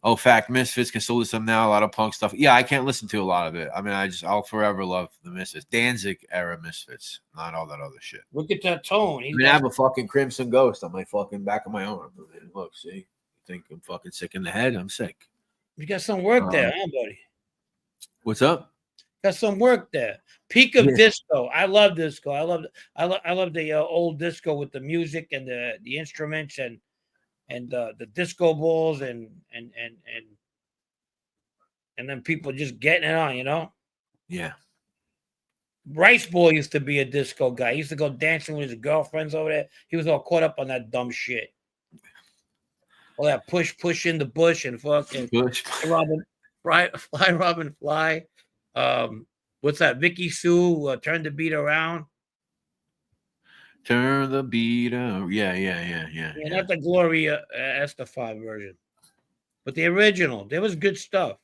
Oh, fact, Misfits can still listen now. A lot of punk stuff. Yeah, I can't listen to a lot of it. I mean, I'll forever love the Misfits. Danzig era Misfits, not all that other shit. Look at that tone. I have a fucking Crimson Ghost on my fucking back of my arm. Look, see? You think I'm fucking sick in the head? I'm sick. You got some work there, huh, buddy? What's up? Got some work there. Peak of disco. I love disco. I love the old disco with the music and the instruments and the disco balls and then people just getting it on, you know? Yeah. Rice Boy used to be a disco guy. He used to go dancing with his girlfriends over there. He was all caught up on that dumb shit. All that push in the bush and fucking fly Robin fly. What's that? Vicky Sue, turn the beat around. Turn the beat around. Yeah. Not the Gloria Estefan version, but the original. There was good stuff.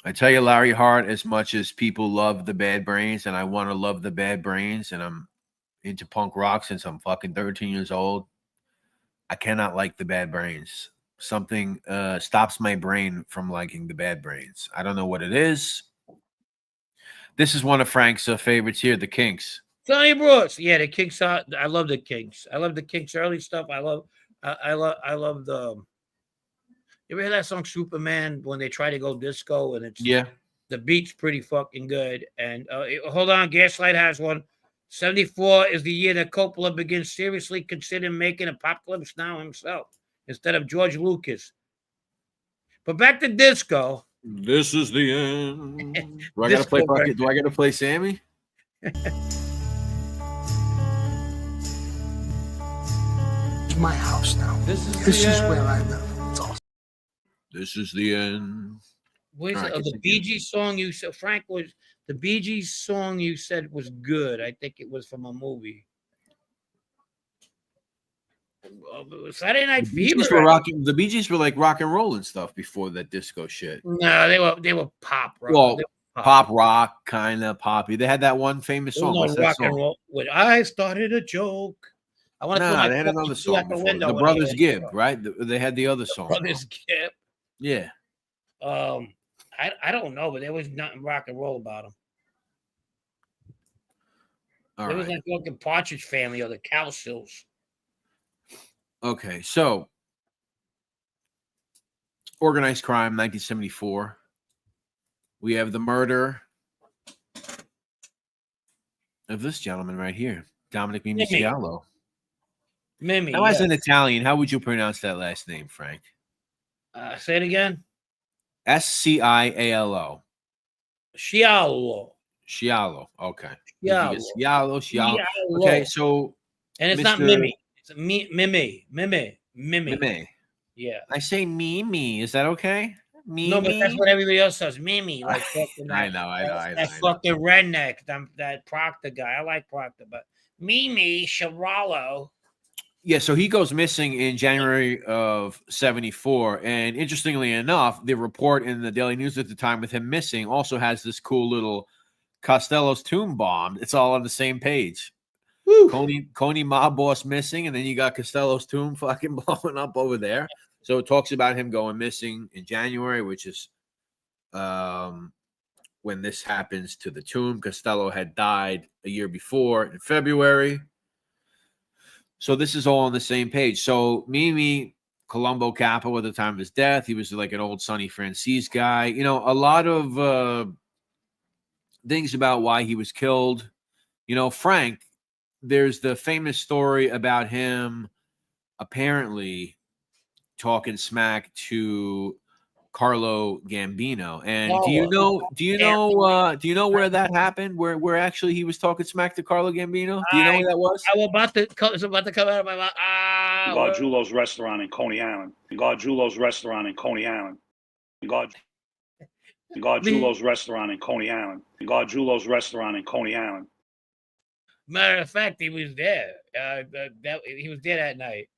I tell you, Larry Hart, as much as people love the Bad Brains, and I want to love the Bad Brains, and I'm into punk rock since I'm fucking 13 years old, I cannot like the Bad Brains. Something stops my brain from liking the Bad Brains. I don't know what it is. This is one of Frank's favorites here, the Kinks. Sonny Brooks. Yeah, the Kinks. I love the Kinks. I love the Kinks early stuff. I love the. You ever hear that song Superman when they try to go disco and it's the beat's pretty fucking good. And hold on, Gaslight has one. 74 is the year that Coppola begins seriously considering making Apocalypse Now himself instead of George Lucas. But back to disco. This is the end. Do I gotta play Sammy? It's my house now. This is where I live. It's awesome. This is the end. What is it? The Bee Gees song you said, Frank, was the Bee Gees song you said was good. I think it was from a movie. Saturday Night Fever. The Bee Gees were like rock and roll and stuff before that disco shit. No, they were pop rock. Well, pop rock, kind of poppy. They had that one famous song. What's that song? And roll. When I started a joke. I want to. They had another song. The Brothers Gibb, right? They had the other song. Brothers Gibb. Yeah. I don't know, but there was nothing rock and roll about them. It was like fucking Partridge Family or the Cowsills. Okay, so organized crime, 1974. We have the murder of this gentleman right here, Dominick Scialo. Mimi. Now, as an Italian, how would you pronounce that last name, Frank? Say it again. Scialo. Scialo. Okay. Scialo. Okay, so and it's not Mimi. It's Mimi. Yeah. I say Mimi. Is that okay? Mimi? No, but that's what everybody else says. Mimi. Like I know. That fucking redneck, that Proctor guy. I like Proctor, but Mimi Scialo. Yeah, so he goes missing in January of 74. And interestingly enough, the report in the Daily News at the time with him missing also has this cool little Costello's tomb bombed. It's all on the same page. Coney mob boss missing, and then you got Costello's tomb fucking blowing up over there. So it talks about him going missing in January, which is when this happens to the tomb. Costello had died a year before in February. So this is all on the same page. So Mimi, Colombo Capo at the time of his death, he was like an old Sonny Francis guy. You know, a lot of things about why he was killed. You know, Frank, there's the famous story about him apparently talking smack to Carlo Gambino. And do you know where that happened? Where actually he was talking smack to Carlo Gambino? Do you know where that was? I was about to it's about to come out of my mouth. Gargiulo's restaurant in Coney Island. Gargiulo's restaurant in Coney Island. Gargiulo's restaurant in Coney Island. Gargiulo's restaurant in Coney Island. Matter of fact, he was there. He was there that night.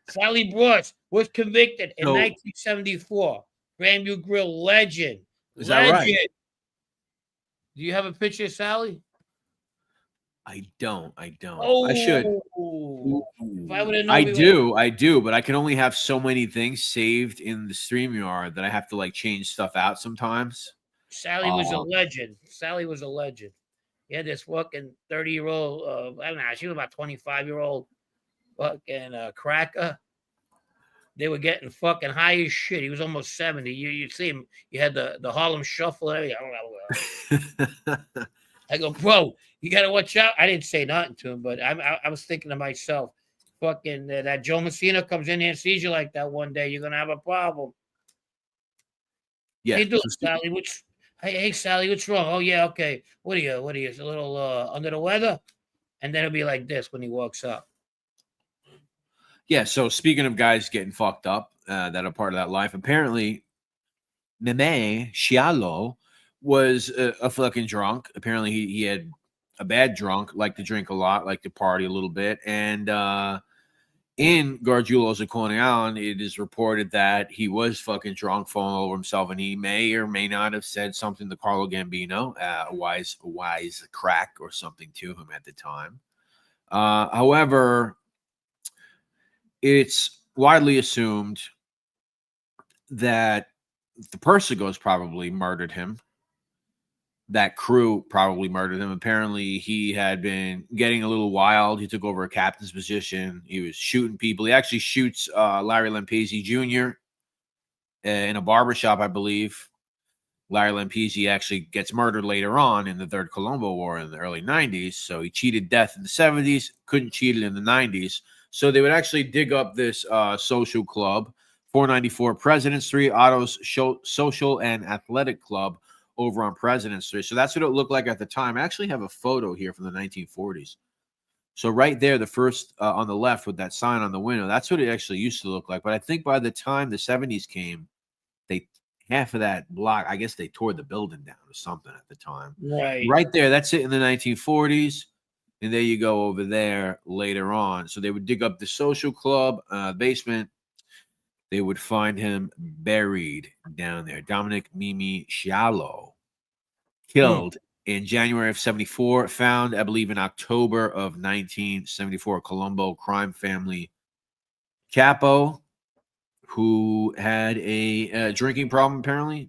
Sally Bruce was convicted in 1974. Grandview Grill legend. Is that right? Do you have a picture of Sally? I don't. Oh, I should. If I would have known, I do, but I can only have so many things saved in the StreamYard that I have to like change stuff out sometimes. Sally was a legend. Sally was a legend. He had this fucking 30-year-old, I don't know, she was about 25-year-old fucking cracker. They were getting fucking high as shit. He was almost 70. You see him, you had the Harlem Shuffle and everything. I don't know. I go, bro, you got to watch out. I didn't say nothing to him, but I was thinking to myself, fucking that Joe Messina comes in here and sees you like that one day, you're going to have a problem. Yeah. Hey, Sally, hey, Sally, what's wrong? Oh, yeah, okay. What are you? A little under the weather? And then it'll be like this when he walks up. Yeah, so speaking of guys getting fucked up that are part of that life, apparently Dominick Scialo was a fucking drunk. Apparently he had a bad drunk, liked to drink a lot, liked to party a little bit. And in Gargiulo's at Coney Island, it is reported that he was fucking drunk, falling over himself, and he may or may not have said something to Carlo Gambino, a wise crack or something to him at the time. However, it's widely assumed that the Persicos probably murdered him. That crew probably murdered him. Apparently, he had been getting a little wild. He took over a captain's position. He was shooting people. He actually shoots Larry Lampesi Jr. In a barbershop, I believe. Larry Lampesi actually gets murdered later on in the Third Colombo War in the early 90s. So he cheated death in the 70s, couldn't cheat it in the 90s. So they would actually dig up this social club, 494 President's Street, Otto's Social and Athletic Club over on President's Street. So that's what it looked like at the time. I actually have a photo here from the 1940s. So right there, the first on the left with that sign on the window, that's what it actually used to look like. But I think by the time the 70s came, half of that block, I guess they tore the building down or something at the time. Right there, that's it in the 1940s. And there you go over there later on. So they would dig up the social club basement. They would find him buried down there. Dominick Scialo, killed in January of 74, found, I believe, in October of 1974. Colombo crime family capo who had a drinking problem, apparently.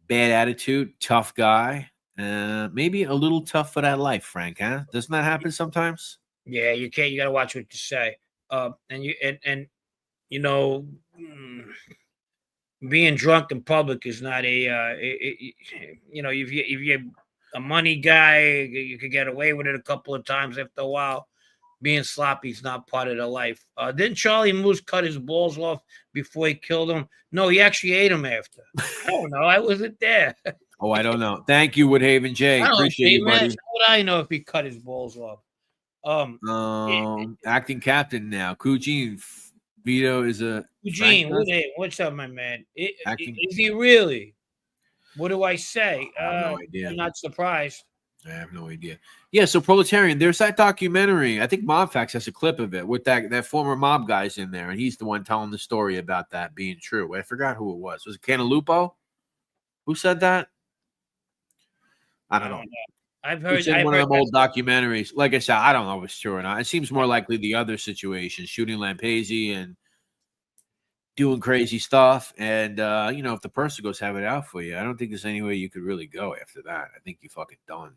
Bad attitude, tough guy. Maybe a little tough for that life, Frank, huh? Doesn't that happen sometimes? Yeah, you can't. You got to watch what you say. And you know, being drunk in public is not you know, if you're a money guy, you could get away with it a couple of times after a while. Being sloppy is not part of the life. Didn't Charlie Moose cut his balls off before he killed him? No, he actually ate him after. I don't know. I wasn't there. Oh, I don't know. Thank you, Woodhaven J. Appreciate you, buddy. How would I know if he cut his balls off? Acting captain now. Eugene Vito is a Eugene. What's up, my man? Is he really? What do I say? I have no idea. I'm not surprised. I have no idea. Yeah, so Proletarian, there's that documentary. I think MobFax has a clip of it with that former mob guy's in there, and he's the one telling the story about that being true. I forgot who it was. Was it Cantalupo? Who said that? I don't know. I've heard one of them old documentaries. Like I said, I don't know if it's true or not. It seems more likely the other situation, shooting Lampesi and doing crazy stuff. And, you know, if the Persicos have it out for you, I don't think there's any way you could really go after that. I think you're fucking done.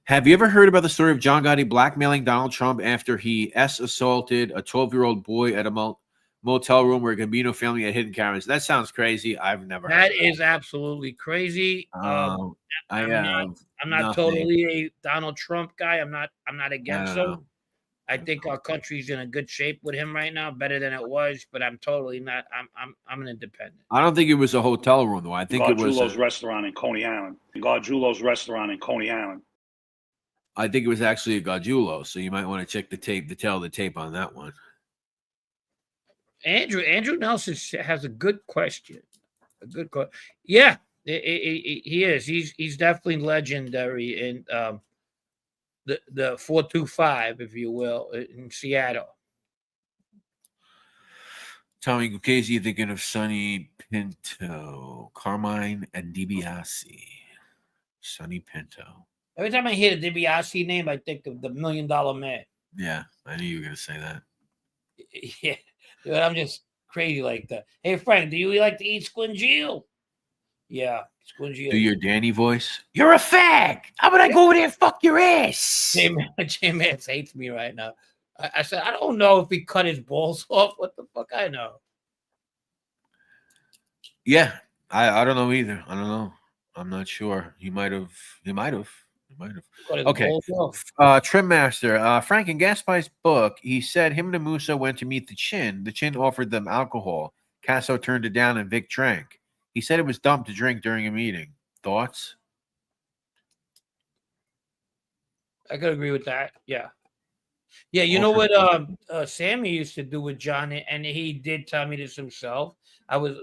Have you ever heard about the story of John Gotti blackmailing Donald Trump after he assaulted a 12-year-old boy at a motel room where Gambino family had hidden cameras. That sounds crazy. I've never heard That of is absolutely crazy. I I'm not nothing. totally a Donald Trump guy. I'm not I against don't him. know. I think our country's in a good shape with him right now, better than it was. But I'm totally not. I'm an independent. I don't think it was a hotel room though. I think it was. Gargiulo's restaurant in Coney Island. Gargiulo's restaurant in Coney Island. I think it was actually a Gargiulo. So you might want to check the tape, the tape on that one. Andrew Nelson has a good question. A good question. Yeah, he is. He's definitely legendary in the 425, if you will, in Seattle. Tommy Lucchese, you thinking of Sonny Pinto, Carmine and DiBiase. Sonny Pinto. Every time I hear the DiBiase name, I think of the $1 Million Man. Yeah, I knew you were gonna say that. Yeah, dude, I'm just crazy like that. Hey Frank, do you like to eat squingeel? Yeah, squingeel. Do your Danny voice. You're a fag. How about I go over there and fuck your ass? J-Man hates me right now. I said, I don't know if he cut his balls off. What the fuck I know? Yeah, I don't know either. I don't know. I'm not sure. He might have. Okay. Trim Master. Frank, in Gaspai's book, he said him and Musa went to meet the Chin. The Chin offered them alcohol. Casso turned it down and Vic drank. He said it was dumb to drink during a meeting. Thoughts? I could agree with that. Yeah. Yeah, you know what Sammy used to do with John, and he did tell me this himself.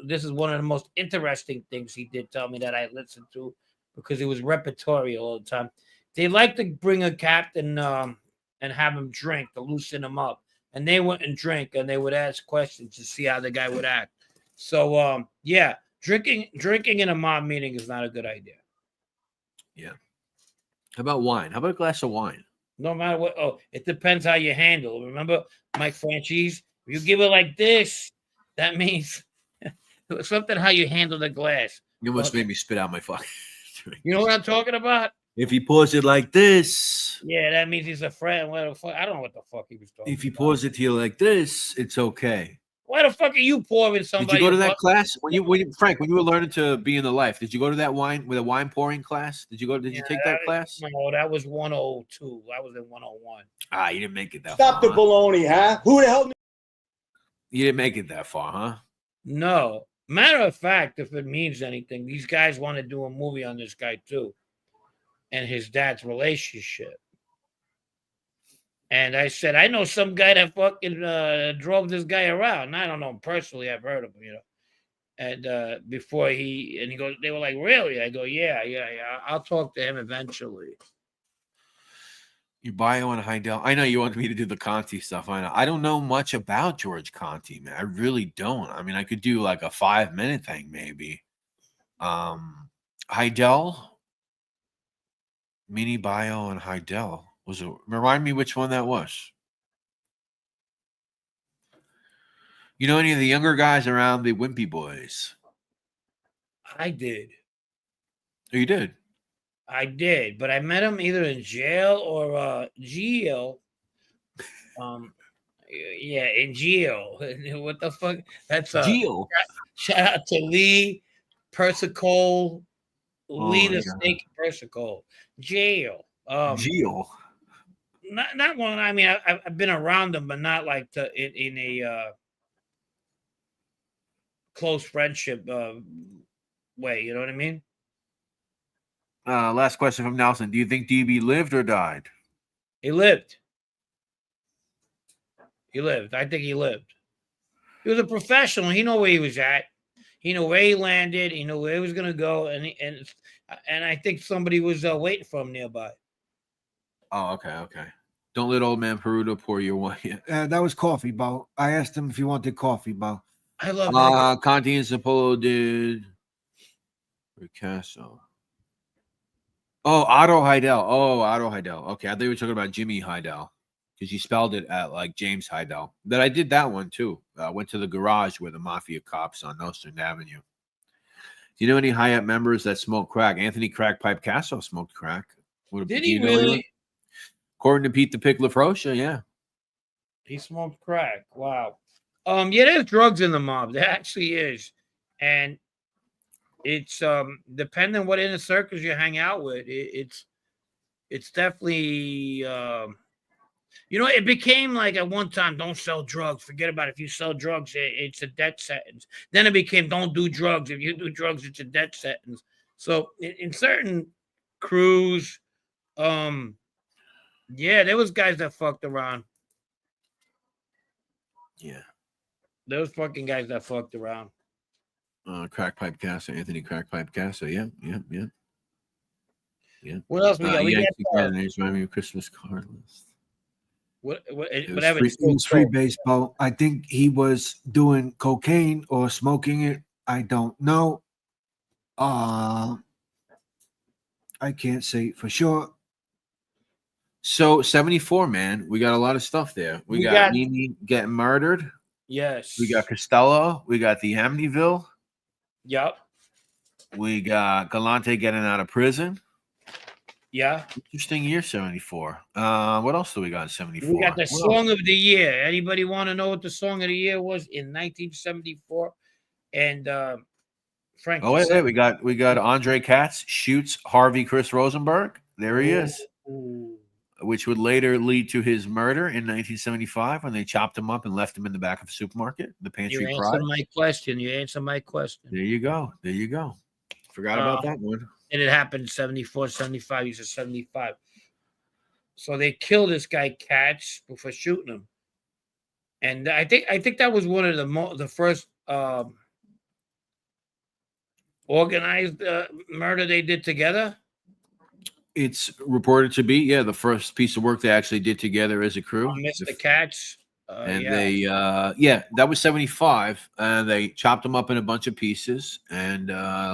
This is one of the most interesting things he did tell me that I listened to because it was repertory all the time. They like to bring a captain and have him drink to loosen him up. And they wouldn't drink and they would ask questions to see how the guy would act. So yeah, drinking in a mob meeting is not a good idea. Yeah. How about wine? How about a glass of wine? No matter what. Oh, it depends how you handle it. Remember Mike Franchise? If you give it like this, that means something how you handle the glass. You almost made me spit out my fucking drink. You know what I'm talking about? If he pours it like this. Yeah, that means he's a friend. What the fuck? I don't know what the fuck he was talking about. If he pours it to you like this, it's okay. Why the fuck are you pouring somebody? Did you go to that class? Frank, when you were learning to be in the life, did you go to that wine pouring class? Did you take that class? No, that was 102. I was in 101. Ah, you didn't make it that far. Stop the baloney, huh? Who the hell? You didn't make it that far, huh? No. Matter of fact, if it means anything, these guys want to do a movie on this guy too, and his dad's relationship. And I said, I know some guy that fucking drove this guy around. I don't know him personally. I've heard of him, you know. And before he goes, they were like, really? I go, yeah. I'll talk to him eventually. Your bio on Heidel. I know you wanted me to do the Conti stuff. I know. I don't know much about George Conti, man. I really don't. I mean, I could do like a 5-minute thing, maybe. Heidel, mini bio on Heidel. Remind me which one that was. You know any of the younger guys around the Wimpy Boys? I did. Oh, you did? I did, but I met him either in jail or jail. Yeah, in jail. What the fuck? That's jail. Shout out to Lee Persico, Lee the Snake Persico. Jail. Jail. Not one. I mean, I've been around them, but not like in a close friendship way. You know what I mean? Last question from Nelson. Do you think DB lived or died? He lived. I think he lived. He was a professional. He knew where he was at. He knew where he landed. He knew where he was going to go. And I think somebody was waiting for him nearby. Oh, okay. Don't let old man Peruto pour your wine. That was coffee, Bo. I asked him if he wanted coffee, Bo. I love that. Conti and Sapolo did Picasso. Oh, Otto Heidel. Okay, I thought you were talking about Jimmy Heidel because you spelled it at like James Heidel. But I did that one too. Went to the garage where the mafia cops on Nostrand Avenue. Do you know any Hyatt members that smoke crack? Anthony Crack Pipe Casso smoked crack. Did he really? According to Pete the Pick LaFrosia, yeah. He smoked crack. Wow. Yeah, there's drugs in the mob. There actually is, and it's depending on what inner circles you hang out with. It's definitely it became like at one time, don't sell drugs. Forget about it. If you sell drugs, it's a death sentence. Then it became, don't do drugs. If you do drugs, it's a death sentence. So in certain crews, yeah, there was guys that fucked around. Yeah. There was fucking guys that fucked around. Crack Pipe Casa, Anthony Crack Pipe Casa. Yeah. What else we got? We Yankee got Candidates, remind me of Christmas card list. whatever. It was free baseball. I think he was doing cocaine or smoking it. I don't know. I can't say for sure. So 74, man. We got a lot of stuff there. We got Mimi getting murdered. Yes. We got Costello. We got the Amityville. Yep. We got Galante getting out of prison. Yeah. Interesting year, 74. What else do we got in 74? We got the song of the year. Anybody want to know what the song of the year was in 1974? And Frank. Oh, wait. We got Andre Katz shoots Harvey Chris Rosenberg. There he is. Ooh. Which would later lead to his murder in 1975 when they chopped him up and left him in the back of a supermarket, the Pantry You Pride. answer my question. There you go. Forgot about that one. And it happened in 74, 75. You said 75. So they killed this guy Katz for shooting him. And I think that was one of the first organized murder they did together. It's reported to be, the first piece of work they actually did together as a crew. Mr. Katz. They, that was 75. They chopped them up in a bunch of pieces and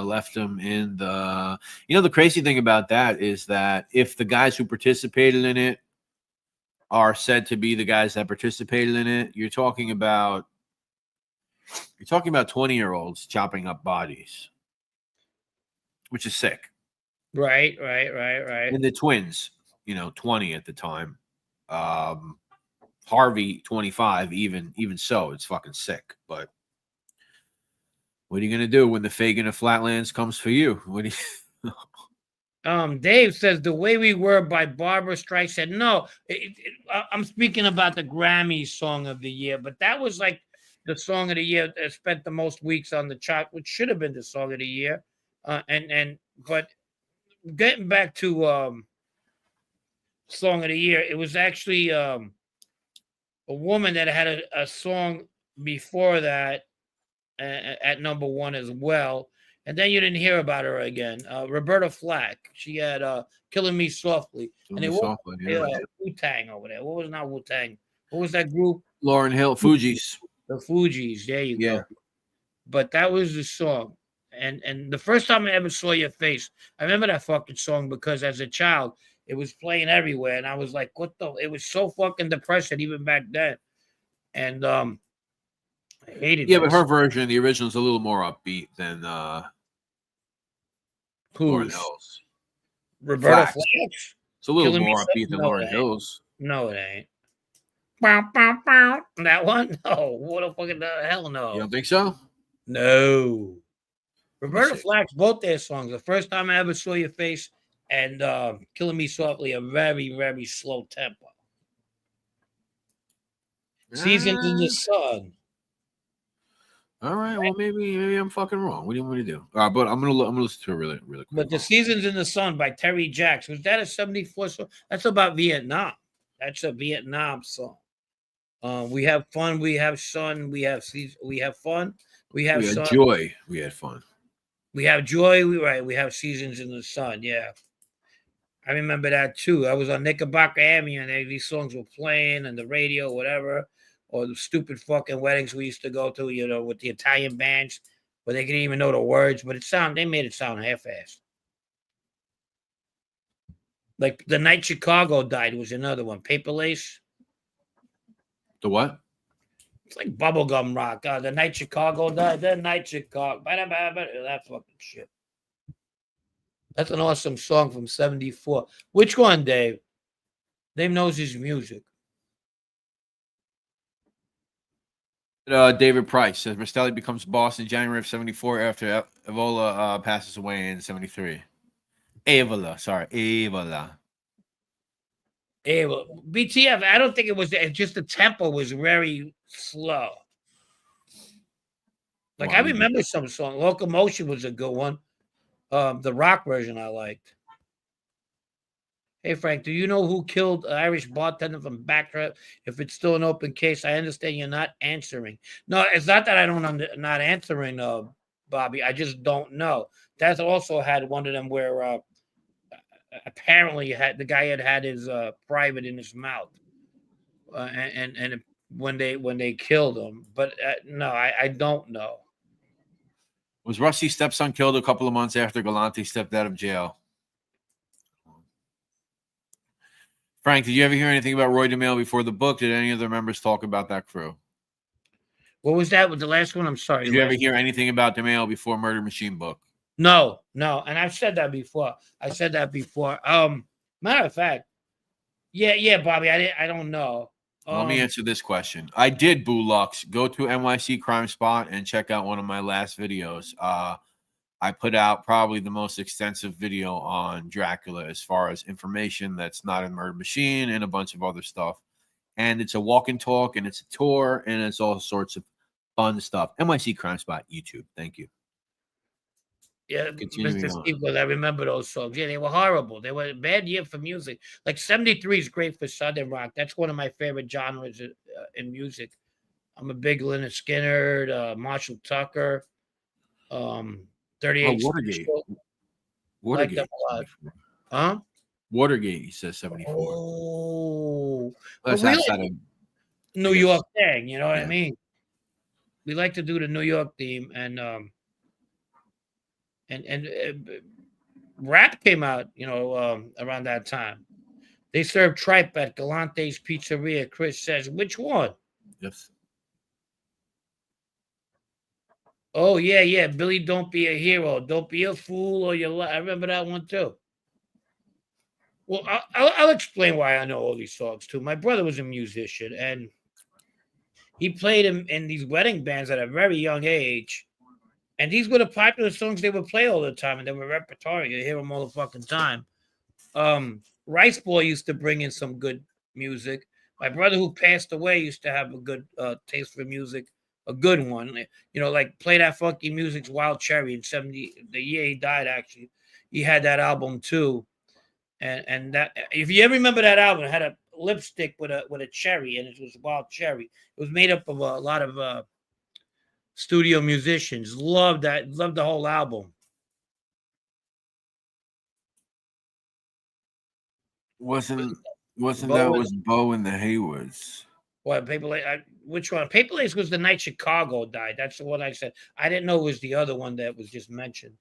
left them in the. The crazy thing about that is that if the guys who participated in it are said to be the guys that participated in it, you're talking about 20-year-olds chopping up bodies, which is sick. Right. And the twins, 20 at the time. Harvey 25, even so, it's fucking sick. But what are you gonna do when the Fagin of Flatlands comes for you? What do you Dave says The Way We Were by Barbara Streisand. No, I'm speaking about the Grammy song of the year, but that was like the song of the year that spent the most weeks on the chart, which should have been the song of the year. But getting back to song of the year, it was actually a woman that had a song before that at number one as well, and then you didn't hear about her again. Roberta Flack, she had "Killing Me Softly," and it was Wu-Tang over there. What was not Wu-Tang? What was that group? Lauryn Hill, Fugees. The Fugees. There you go. But that was the song. And the first time I ever saw your face, I remember that fucking song because as a child, it was playing everywhere. And I was like, it was so fucking depressing even back then. And I hated it. Yeah, but her version, the original, is a little more upbeat than Lauryn Hill's. Roberta Flack? It's a little more upbeat than Lauryn Hill's. No, it ain't. That one? No. What the fucking hell no. You don't think so? No. Roberta Flack's both their songs. The first time I ever saw your face and Killing Me Softly, a very, very slow tempo. Seasons in the Sun. All right. Well, maybe I'm fucking wrong. What do you want me to do? But I'm gonna listen to it really, really quick. But the Seasons in the Sun by Terry Jacks, was that a 74 song? That's about Vietnam. That's a Vietnam song. We have fun. We have sun. We have fun. We have sun. Joy. We had fun. We have joy. We have Seasons in the Sun. Yeah. I remember that too. I was on Knickerbocker Avenue and these songs were playing on the radio, whatever, or the stupid fucking weddings we used to go to, with the Italian bands where they didn't even know the words, but they made it sound half-assed. Like The Night Chicago Died was another one. Paper Lace. The what? It's like bubblegum rock. The Night Chicago Died. The Night Chicago. That fucking shit. That's an awesome song from 74. Which one, Dave? Dave knows his music. David Price says Rastelli becomes boss in January of 74 after Evola passes away in 73. Evola, sorry, Evola. Hey, well, BTF, I don't think it was just the tempo was very slow. Like Well, I remember some song. Locomotion was a good one. The rock version I liked. Hey Frank, do you know who killed Irish bartender from Backtrap? If it's still an open case, I understand you're not answering. No, it's not that I don't not answering, Bobby. I just don't know. That's also had one of them where apparently the guy had his private in his mouth, and when they killed him, but no, I don't know. Was Rusty's stepson killed a couple of months after Galante stepped out of jail? Frank, did you ever hear anything about Roy DeMille before the book? Did any of the members talk about that crew? What was that with the last one? I'm sorry. Did you ever hear anything about DeMille before Murder Machine book? No, and I've said that before. Matter of fact, yeah, Bobby. I don't know. Let me answer this question. I did, Boo Lux, go to NYC Crime Spot and check out one of my last videos. I put out probably the most extensive video on Dracula as far as information that's not in Murder Machine and a bunch of other stuff. And it's a walk and talk, and it's a tour, and it's all sorts of fun stuff. NYC Crime Spot, YouTube. Thank you. Yeah, Mr. Steve, I remember those songs. Yeah, they were horrible. They were a bad year for music. Like 73 is great for Southern rock. That's one of my favorite genres in music. I'm a big Lynyrd Skynyrd, Marshall Tucker, 38. Watergate. Like them a lot. Huh? Watergate, he says 74. Oh. That's Well, outside of New York thing, you know what I mean? We like to do the New York theme, and rap came out, around that time. They served tripe at Galante's Pizzeria. Chris says, which one? Yes. Oh, yeah. Billy, don't be a hero. Don't be a fool or you'll. I remember that one, too. Well, I'll explain why I know all these songs, too. My brother was a musician, and he played in these wedding bands at a very young age. And these were the popular songs they would play all the time, and they were repertory. You hear them all the fucking time. Rice Boy used to bring in some good music. My brother, who passed away, used to have a good taste for music, a good one. Like Play That Funky Music's Wild Cherry in 70, the year he died, actually. He had that album too. And that, if you ever remember that album, it had a lipstick with a cherry, and it was Wild Cherry. It was made up of a lot of studio musicians. Loved the whole album. Wasn't that was Bo and the Haywoods? What, Paper Lace? Which one? Paper Lace was the night Chicago died. That's the one I said. I didn't know it was the other one that was just mentioned.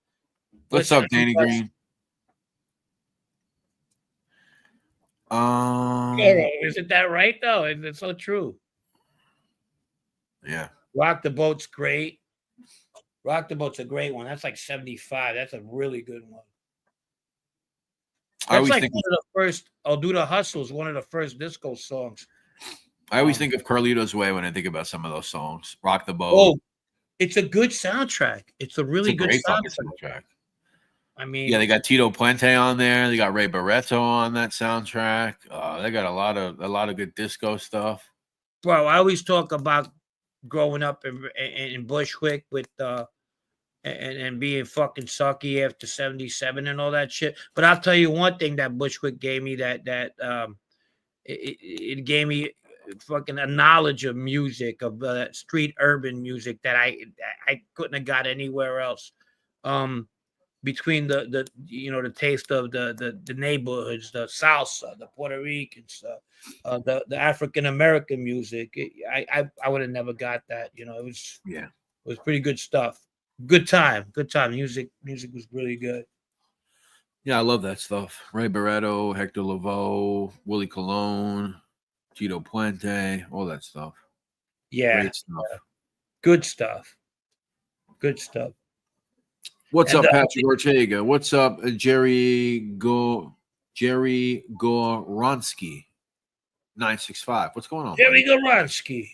What's up, Danny Green? Isn't that right though? It's so true. Yeah. Rock the Boat's great. Rock the Boat's a great one. That's like 75. That's a really good one. That's like one of the first. I'll Do the Hustles, one of the first disco songs. I always think of Carlito's Way when I think about some of those songs. Rock the Boat. Oh, it's a good soundtrack. It's a really good soundtrack. I mean, yeah, they got Tito Puente on there. They got Ray Barretto on that soundtrack. They got a lot of good disco stuff. Bro, I always talk about growing up in Bushwick with and being fucking sucky after 77 and all that shit. But I'll tell you one thing that Bushwick gave me that it gave me fucking a knowledge of music, of street urban music that I couldn't have got anywhere else. Between the taste of the neighborhoods, the salsa, the Puerto Rican stuff, the African American music, I would have never got that. It was pretty good stuff. Good time. Music was really good. Yeah, I love that stuff. Ray Barretto, Hector Lavoe, Willie Colon, Tito Puente, all that stuff. Yeah, great stuff. Good stuff. Good stuff. What's up, Patrick Ortega? What's up, Jerry Goronsky 965? What's going on? Jerry Goronsky.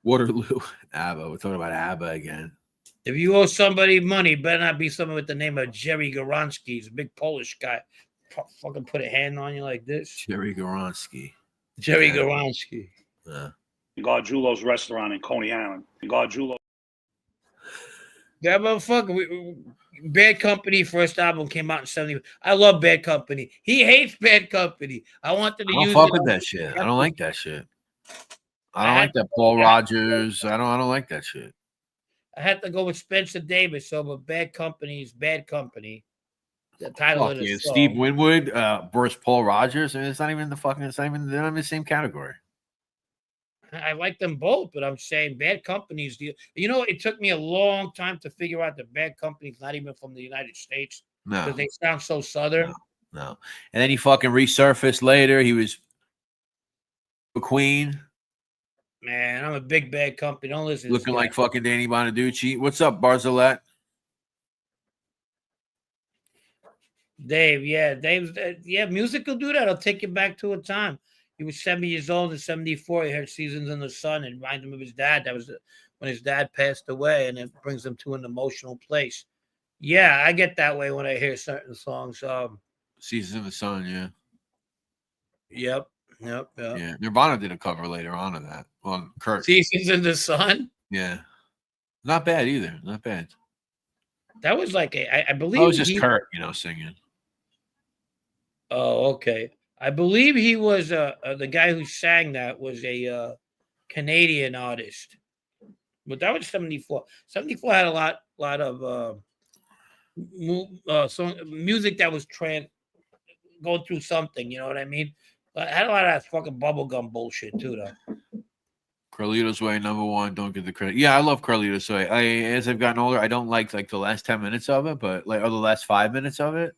Waterloo. ABBA. We're talking about ABBA again. If you owe somebody money, better not be someone with the name of Jerry Garonsky. He's a big Polish guy. Fucking put a hand on you like this. Jerry Garonsky. Jerry Garonsky. Yeah. Gargiulo's restaurant in Coney Island. Gargiulo. That motherfucker. Bad Company first album came out in 70. I love Bad Company. He hates Bad Company. I want them to I use don't fuck it with that shit. I don't like that shit. I don't like that Paul Rogers. I don't like that shit. I had to go with Spencer Davis over Bad Company is Bad Company. The title of the song. Steve Winwood versus Paul Rogers. I mean, it's not even they're not in the same category. I like them both, but I'm saying Bad Company's it took me a long time to figure out that Bad Company's not even from the United States. No. Because they sound so southern. No. And then he fucking resurfaced later. He was a Queen. Man, I'm a big Bad Company. Don't listen to Looking like fucking Danny Bonaducci. What's up, Barzalette? Dave, music will do that. I'll take you back to a time. He was 70 years old in 74. He heard Seasons in the Sun and reminded him of his dad. That was when his dad passed away, and it brings him to an emotional place. Yeah, I get that way when I hear certain songs. Seasons in the Sun, yeah. Yep. Yeah, Nirvana did a cover later on of that on Kurt. Seasons in the Sun? Yeah. Not bad either. Not bad. That was like I believe it was just Kurt, singing. Oh, okay. I believe he was the guy who sang that was a Canadian artist, but that was 74. 74 had a lot of music that was going through something. You know what I mean? I had a lot of that fucking bubblegum bullshit too, though. Carlito's Way, number one. Don't get the credit. Yeah, I love Carlito's Way. As I've gotten older, I don't like the last 10 minutes of it, but or the last 5 minutes of it.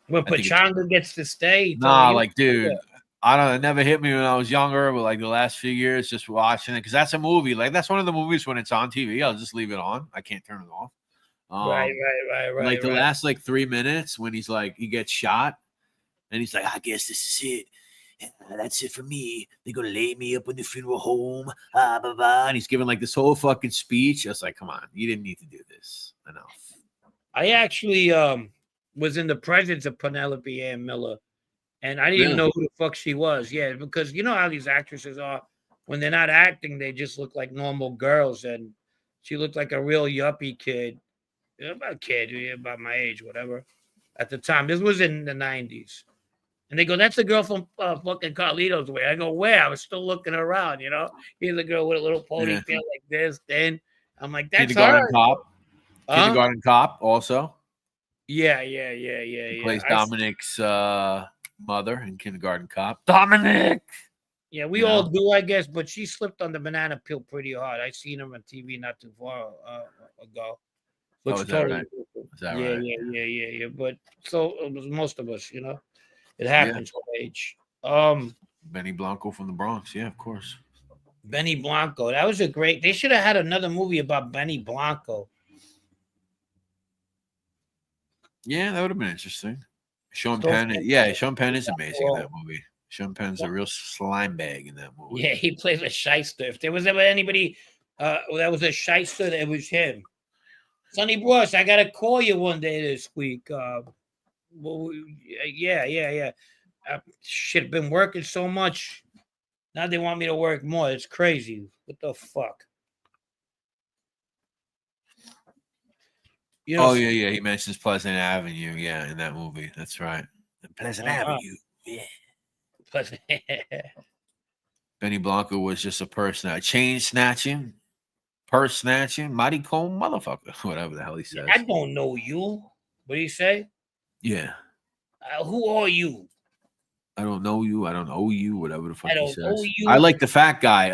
When Pachanga gets to stay, dude, it never hit me when I was younger, but the last few years, just watching it because that's a movie. That's one of the movies when it's on TV, I'll just leave it on. I can't turn it off. Right. The last 3 minutes when he's he gets shot, and he's like, I guess this is it. That's it for me. They're gonna lay me up in the funeral home. Blah, blah, blah. And he's giving this whole fucking speech. I was like, come on, you didn't need to do this. Enough. I actually was in the presence of Penelope Ann Miller, and I didn't even know who the fuck she was. Yeah, because you know how these actresses are when they're not acting, they just look like normal girls, and she looked like a real yuppie kid, about my age, whatever. At the time, this was in the 90s. And they go, that's the girl from fucking Carlito's Way. I go, where? I was still looking around, Here's a girl with a little ponytail like this. Then I'm like, that's Kindergarten her. Cop. Kindergarten Cop also. Yeah. He plays Dominick's mother in Kindergarten Cop. Dominick! Yeah, we all do, I guess, but she slipped on the banana peel pretty hard. I seen her on TV not too far ago. Looks totally different. Is that right? Yeah. But so it was most of us, It happens with age. Benny Blanco from the Bronx. Yeah, of course. Benny Blanco. That was they should have had another movie about Benny Blanco. Yeah, that would have been interesting. Sean Penn. Sean Penn is amazing in that movie. Sean Penn's a real slime bag in that movie. Yeah, he plays a shyster. If there was ever anybody that was a shyster, it was him. Sonny Bruce, I got to call you one day this week. Yeah. Shit, been working so much. Now they want me to work more. It's crazy. What the fuck? Yeah. He mentions Pleasant Avenue. Yeah, in that movie. That's right. Pleasant Avenue. Yeah. Benny Blanco was just a person. Chain snatching, purse snatching, mighty comb motherfucker. Whatever the hell he says. I don't know you. What do you say? Yeah. Who are you? I don't know you. I don't owe you. Whatever the fuck he says. Know you. I like the fat guy.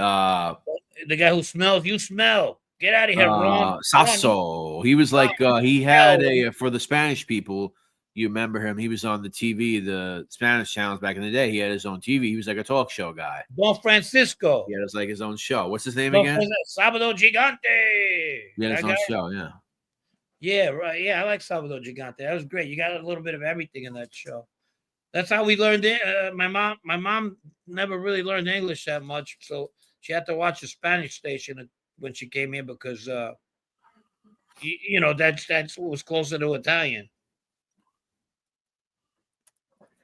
The guy who smells. You smell. Get out of here, Ron. Sasso. He was he had for the Spanish people. You remember him? He was on the TV, the Spanish channels back in the day. He had his own TV. He was like a talk show guy. Don Francisco. He had his own show. What's his name again? Salvador Gigante. He had his own show. Yeah. Yeah, right. Yeah, I like Salvador Gigante. That was great. You got a little bit of everything in that show. That's how we learned it. My mom never really learned English that much, so She had to watch the Spanish station when she came here because that's what was closer to Italian.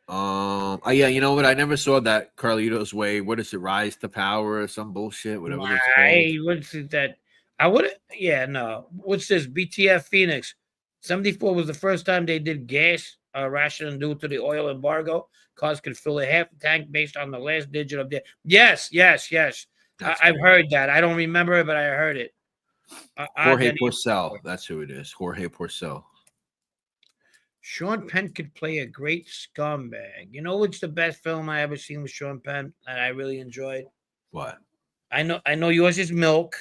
Yeah, you know what? I never saw that Carlito's Way. What is it? Rise to Power or some bullshit, whatever it's called. What's that? I would. Yeah, no. What's this? BTF Phoenix. 74 was the first time they did gas rationing due to the oil embargo. Cars could fill a half tank based on the last digit of the. Yes. I've heard that. I don't remember it, but I heard it. Jorge Porcel. That's who it is. Jorge Porcel. Sean Penn could play a great scumbag. You know what's the best film I ever seen with Sean Penn that I really enjoyed? What? I know yours is Milk.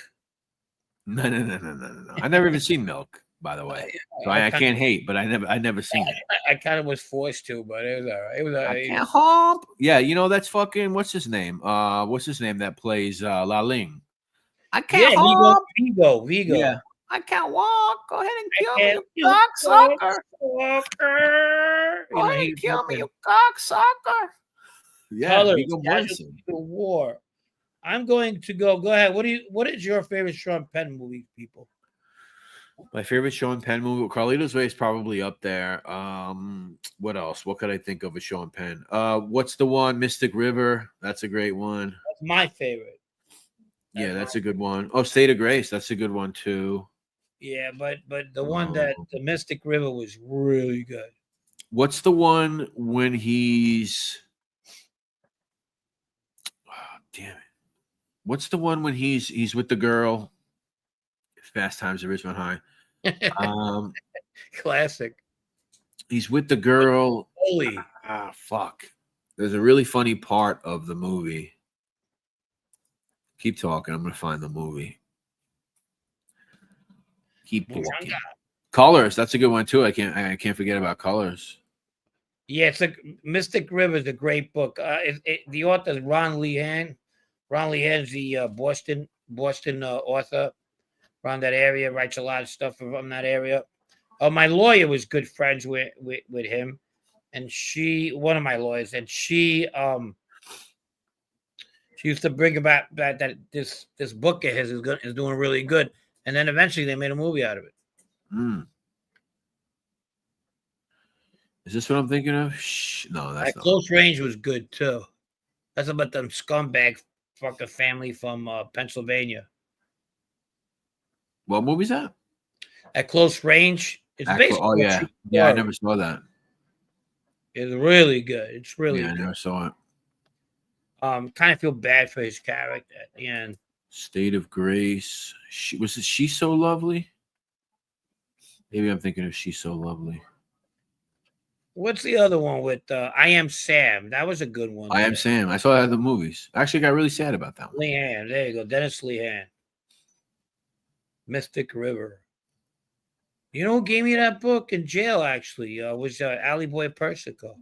No. I never even seen Milk, by the way. So I can't hate, but I never seen it. I kind of was forced to, but it was all right. It was all right. I can't hump. Yeah, you know that's fucking what's his name? What's his name that plays La Ling? I can't hump. Vigo. Yeah. I can't walk. Go ahead and kill me, you cocksucker. Go ahead and kill me, you cocksucker. Yeah, Viggo Mortensen. The war. I'm going to go. Go ahead. What is your favorite Sean Penn movie, people? My favorite Sean Penn movie, Carlito's Way is probably up there. What else? What could I think of a Sean Penn? What's the one? Mystic River. That's a great one. That's my favorite. Yeah, that's a good one. Oh, State of Grace. That's a good one too. Yeah, but the one that the Mystic River was really good. What's the one when he's? Oh, damn it! What's the one when he's with the girl? Fast Times at Ridgemont High. Classic. He's with the girl. Holy. Fuck. There's a really funny part of the movie. Keep talking. I'm gonna find the movie. Keep talking. Colors. That's a good one too. I can't forget about Colors. Yeah, it's Mystic River is a great book. The author is Ron Lehan. Ron Lehan's the Boston author around that area. Writes a lot of stuff from that area. My lawyer was good friends with him, and one of my lawyers, and she used to bring about that this book of his is doing really good, and then eventually they made a movie out of it. Is this what I'm thinking of? No, that's not. Close Range was good too. That's about them scumbag fucking family from Pennsylvania. What movie's that? At Close Range. It's basically I never saw that. It's really good. It's really good. I never saw it. Kind of feel bad for his character at the end. State of Grace. She So Lovely? Maybe I'm thinking of She's So Lovely. What's the other one with I Am Sam? That was a good one. I Am Sam. I saw that in the movies. I actually got really sad about that one. Lehan. There you go. Dennis Lehan. Mystic River. You know who gave me that book in jail, actually? Was Alley Boy Persico.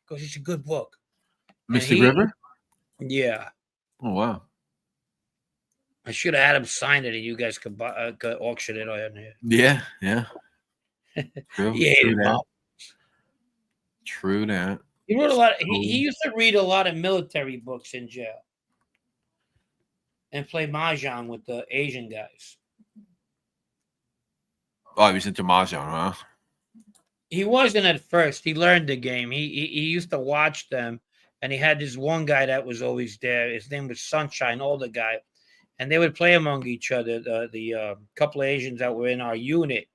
Because it's a good book. Mystic River? Yeah. Oh, wow. I should have had him sign it and you guys could auction it on here. Yeah. True, True that. He wrote a lot. He used to read a lot of military books in jail and play mahjong with the Asian guys. Oh, he was into mahjong, huh? He wasn't at first. He learned the game. He used to watch them, and he had this one guy that was always there. His name was Sunshine, older guy, and they would play among each other. The couple of Asians that were in our unit,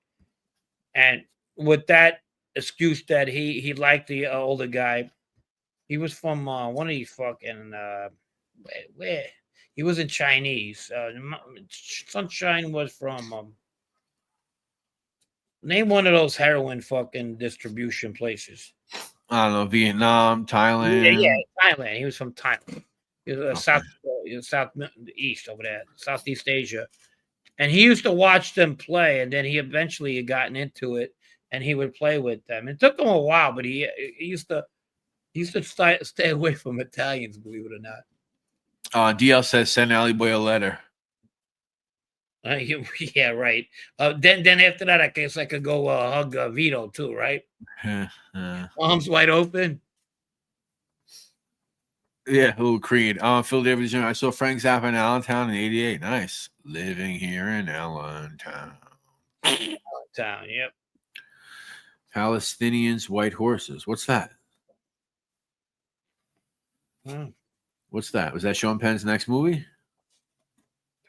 and with that excuse that he liked the older guy, he was from one of these fucking where he was in Chinese. Sunshine was from. Name one of those heroin fucking distribution places. I don't know, Vietnam, Thailand. Yeah, Thailand. He was from Thailand. He was East over there, Southeast Asia. And he used to watch them play, and then he eventually had gotten into it, and he would play with them. It took him a while, but he used to stay away from Italians, believe it or not. DL says send Alley Boy a letter. Yeah, right. Then after that, I guess I could go hug Vito too, right? Arms wide open. Yeah, little Creed. Philadelphia, Virginia. I saw Frank Zappa in Allentown in '88. Nice. Living here in Allentown. Town, yep. Palestinians, white horses. What's that? Hmm. What's that? Was that Sean Penn's next movie?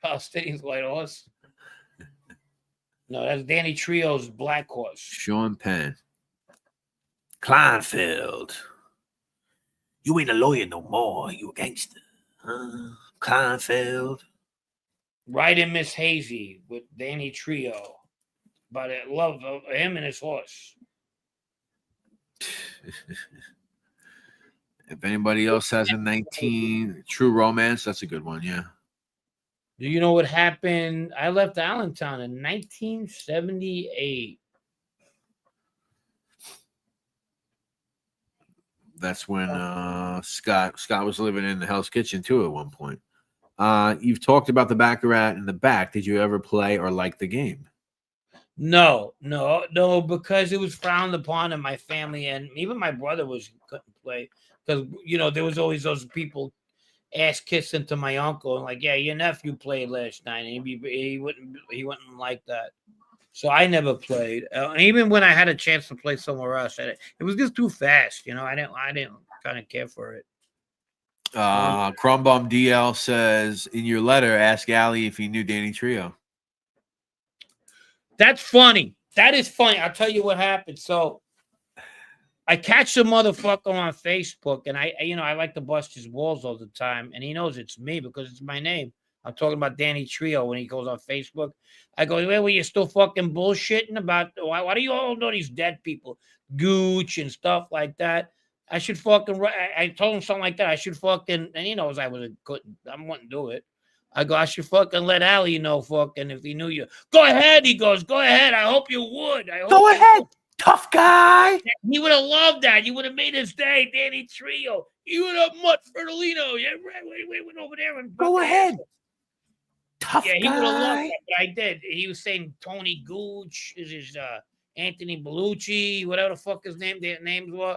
Palestinians White Horse. No, that's Danny Trejo's Black Horse. Sean Penn. Kleinfeld. You ain't a lawyer no more. You a gangster. Kleinfeld. Right in Miss Hazy with Danny Trejo. But I love him and his horse. If anybody else has a 19 True Romance, that's a good one. Yeah. Do you know what happened? I left Allentown in 1978. That's when Scott was living in the Hell's Kitchen too at one point. You've talked about the Baccarat in the back. Did you ever play or like the game? No, because it was frowned upon in my family, and even my brother couldn't play because there was always those people ass kissing to my uncle and like, yeah, your nephew played last night, and he wouldn't like that. So I never played. Even when I had a chance to play somewhere else, it was just too fast. I didn't kind of care for it. Crumbum DL says in your letter, ask Ali if he knew Danny Trejo. That's funny. That is funny. I'll tell you what happened. So I catch the motherfucker on Facebook, and I like to bust his balls all the time, and he knows it's me because it's my name. I'm talking about Danny Trejo when he goes on Facebook. I go, well, you still fucking bullshitting about why do you all know these dead people, Gooch and stuff like that? I should fucking. I told him something like that. I should fucking, and he knows I wouldn't do it. I go, I should fucking let Ali know fucking if he knew you. Go ahead, he goes, go ahead. I hope you would. Go ahead, tough guy. He would have loved that. He would have made his day, Danny Trejo. He would have Mutt Fertilino. Yeah, we went over there and go ahead. Tough guy. He would have loved that, but I did. He was saying Tony Gooch, is Anthony Bellucci, whatever the fuck their names were.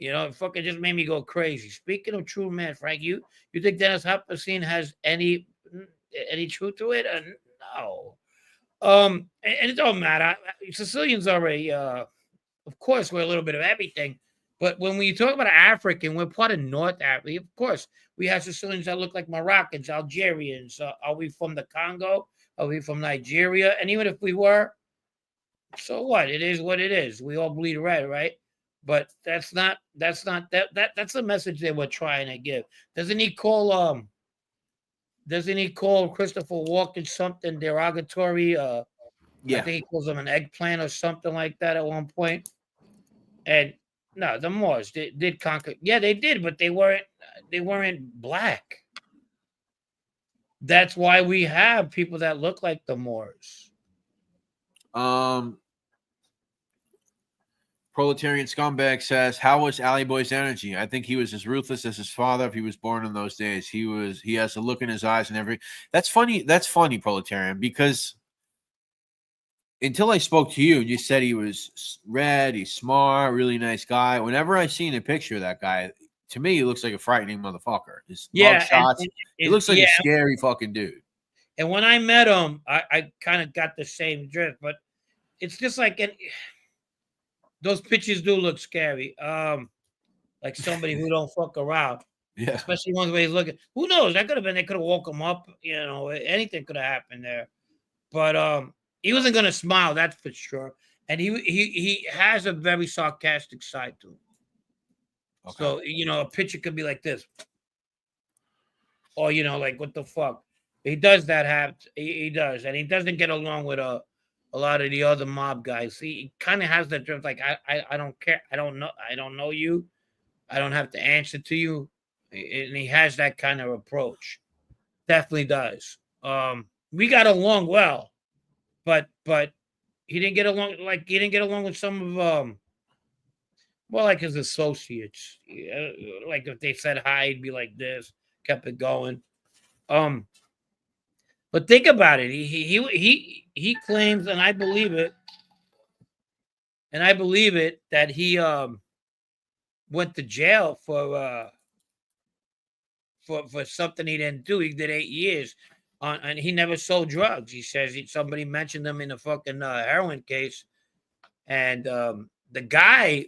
It fucking just made me go crazy. Speaking of true men, Frank, you think Dennis Hopper has any truth to it? No. And it don't matter. Sicilians are of course, we're a little bit of everything. But when we talk about African, we're part of North Africa. Of course, we have Sicilians that look like Moroccans, Algerians. Are we from the Congo? Are we from Nigeria? And even if we were, so what? It is what it is. We all bleed red, right? But that's not that's the message they were trying to give. Doesn't he call Christopher Walken something derogatory? Yeah. I think he calls him an eggplant or something like that at one point. And no, the Moors did conquer. Yeah, they did, but they weren't black. That's why we have people that look like the Moors. Proletarian Scumbag says, how was Ali Boy's energy? I think he was as ruthless as his father if he was born in those days. He has a look in his eyes and everything. That's funny, Proletarian, because until I spoke to you and you said he was red, he's smart, really nice guy. Whenever I seen a picture of that guy, to me, he looks like a frightening motherfucker. His shots, he looks like a scary fucking dude. And when I met him, I kind of got the same drift, but it's just like those pictures do look scary. Like somebody who don't fuck around. Yeah. Especially ones where he's looking. Who knows? They could have woke him up. Anything could have happened there. But he wasn't gonna smile, that's for sure. And he has a very sarcastic side to him. Okay. So, a picture could be like this. Or, like, what the fuck? He does that he does. And he doesn't get along with a lot of the other mob guys. He kind of has that drift, like, I don't care. I don't know you. I don't have to answer to you. And he has that kind of approach. Definitely does. We got along well, but he didn't get along with some of well, like his associates. Like if they said hi, he'd be like this, kept it going. But think about it. He claims, and I believe it, that he went to jail for for something he didn't do. He did 8 years on, and he never sold drugs. He says somebody mentioned him in a fucking heroin case, and the guy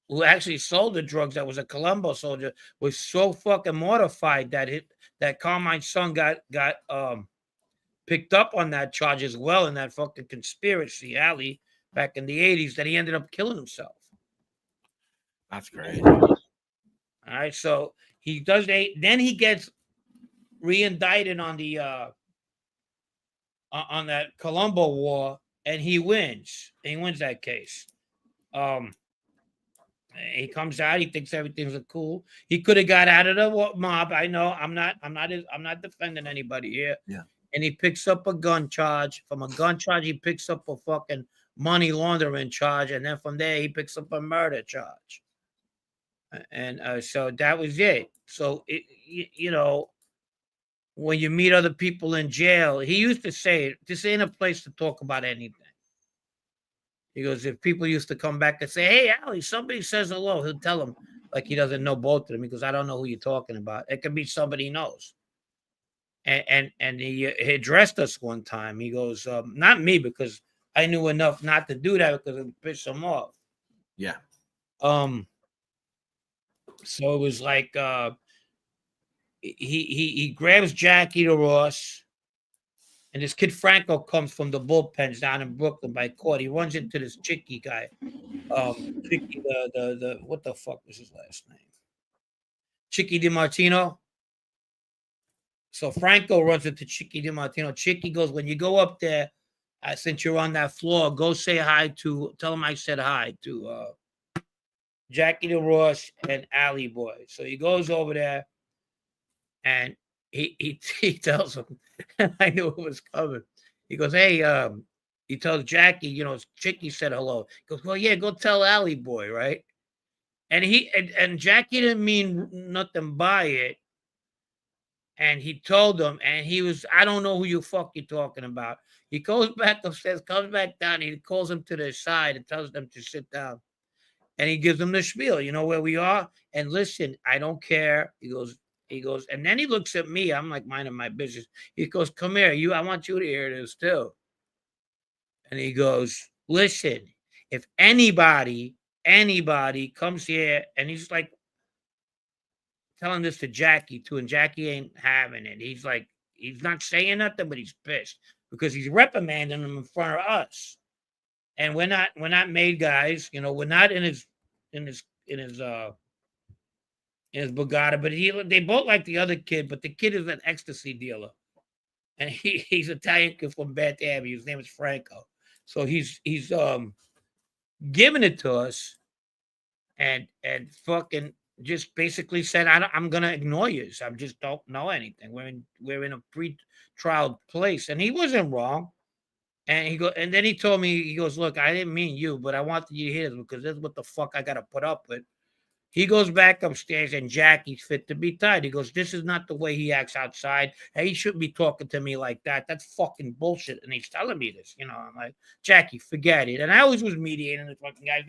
who actually sold the drugs, that was a Colombo soldier, was so fucking mortified that Carmine's son got picked up on that charge as well in that fucking conspiracy alley back in the 80s, that he ended up killing himself. That's crazy. All right, so he does 8, then he gets re-indicted on the on that Colombo war, and he wins. He wins that case. He comes out. He thinks everything's cool. He could have got out of the mob. I know. I'm not defending anybody here. Yeah. And he picks up a gun charge. From a gun charge, he picks up a fucking money laundering charge, and then from there, he picks up a murder charge. And so that was it. So you know, when you meet other people in jail, he used to say, "This ain't a place to talk about anything." He goes, if people used to come back and say, "Hey, Ali, somebody says hello," he'll tell them like he doesn't know both of them. He goes, "I don't know who you're talking about. It could be somebody he knows." And he addressed us one time. He goes, not me, because I knew enough not to do that because it would piss him off. Yeah. So it was like he grabs Jackie to Ross. And this kid Franco comes from the bullpens down in Brooklyn by court. He runs into this Chicky guy. Chicky, the what the fuck was his last name? Chicky DiMartino. So Franco runs into Chicky DiMartino. Chicky goes, when you go up there, since you're on that floor, go say hi to, tell him I said hi to Jackie DeRoss and Alley Boy. So he goes over there and he tells him, and I knew it was coming. He goes, hey, he tells Jackie, you know, Chicky said hello. He goes, well, yeah, go tell Alley Boy, right? And and Jackie didn't mean nothing by it. And he told him, and he was, I don't know who you fuck you're talking about. He goes back upstairs, comes back down, he calls them to their side and tells them to sit down. And he gives them the spiel, you know where we are? And listen, I don't care. He goes, and then he looks at me. I'm like minding my business. He goes, come here, I want you to hear this too. And he goes, listen, if anybody comes here, and he's like telling this to Jackie too, and Jackie ain't having it. He's like, he's not saying nothing, but he's pissed because he's reprimanding him in front of us. And we're not made guys, you know, we're not in his Bugatti, but they both like the other kid, but the kid is an ecstasy dealer. And he's Italian kid from Bath Abbey. His name is Franco. So he's giving it to us and fucking just basically said, I'm gonna ignore you. So I just don't know anything. We're in a pre-trial place. And he wasn't wrong. And then he told me, he goes, look, I didn't mean you, but I wanted you to hear this because this is what the fuck I gotta put up with. He goes back upstairs and Jackie's fit to be tied. He goes, this is not the way he acts outside. Hey, he shouldn't be talking to me like that. That's fucking bullshit. And he's telling me this, you know. I'm like, Jackie, forget it. And I always was mediating the fucking guys.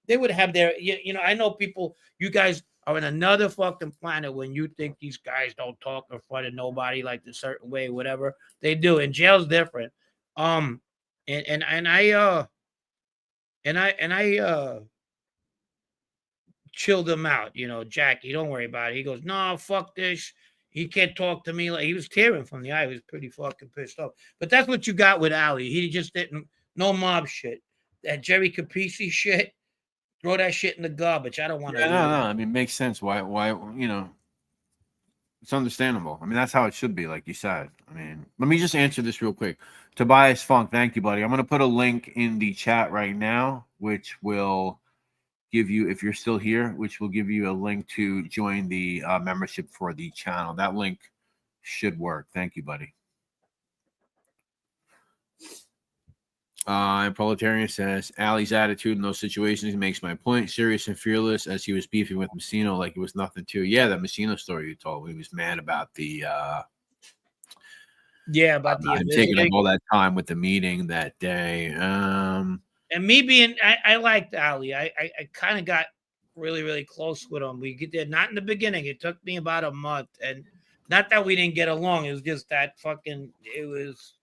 They would have their, you know, I know people, you guys are in another fucking planet when you think these guys don't talk in front of nobody like a certain way, whatever they do. And jail's different. And I chilled him out, you know, Jackie, don't worry about it. He goes, no, fuck this. He can't talk to me. Like, he was tearing from the eye. He was pretty fucking pissed off. But that's what you got with Ali. He just didn't, no mob shit. That Jerry Capisi shit, throw that shit in the garbage. I don't want to. No. I mean, it makes sense. Why, you know, it's understandable. I mean, that's how it should be, like you said. I mean, let me just answer this real quick. Tobias Funk, thank you, buddy. I'm going to put a link in the chat right now, which will give you, if you're still here, which will give you a link to join the membership for the channel. That link should work. Thank you, buddy. Proletarian says, Ali's attitude in those situations makes my point. Serious and fearless, as he was beefing with Messino like it was nothing to. Yeah, that Messino story you told when he was mad about the about the taking up all that time with the meeting that day. And me being, I liked Ali. I kind of got really, really close with him. We get there, not in the beginning. It took me about a month. And not that we didn't get along. It was just that it was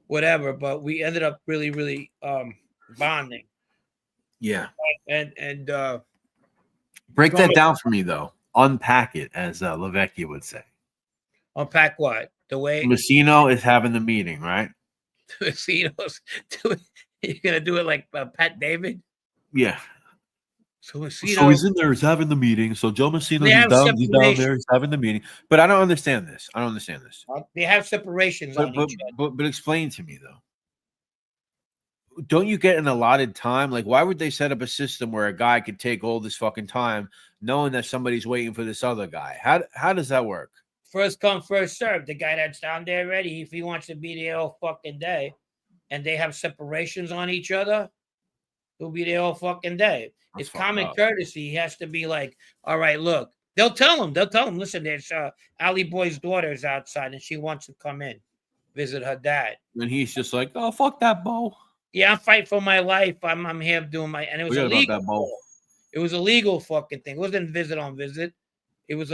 whatever. But we ended up really, really bonding. Yeah. And break that down for me, though. Unpack it, as Lavecchia would say. Unpack what? The way Messino is having the meeting, right? Messino's doing. You're gonna do it like Pat David. Yeah. So Messino, So he's in there, he's having the meeting. So Joe Messino, They he's have down separation. there, he's having the meeting. But I don't understand this. they have separations on each other. But explain to me, though. Don't you get an allotted time? Like, why would they set up a system where a guy could take all this fucking time knowing that somebody's waiting for this other guy? How does that work? First come, first served. The guy that's down there ready, if he wants to be there all fucking day, and they have separations on each other, he'll be there all fucking day. That's It's common fucked up. courtesy. He has to be like, all right, look. They'll tell him, listen, there's Ali Boy's daughter's outside and she wants to come in, visit her dad. And he's just like, oh, fuck that, Bo. Yeah, I'm fighting for my life. I'm here doing my, and it was Forget about illegal. that, Bo. It was a legal fucking thing. It wasn't visit on visit. It was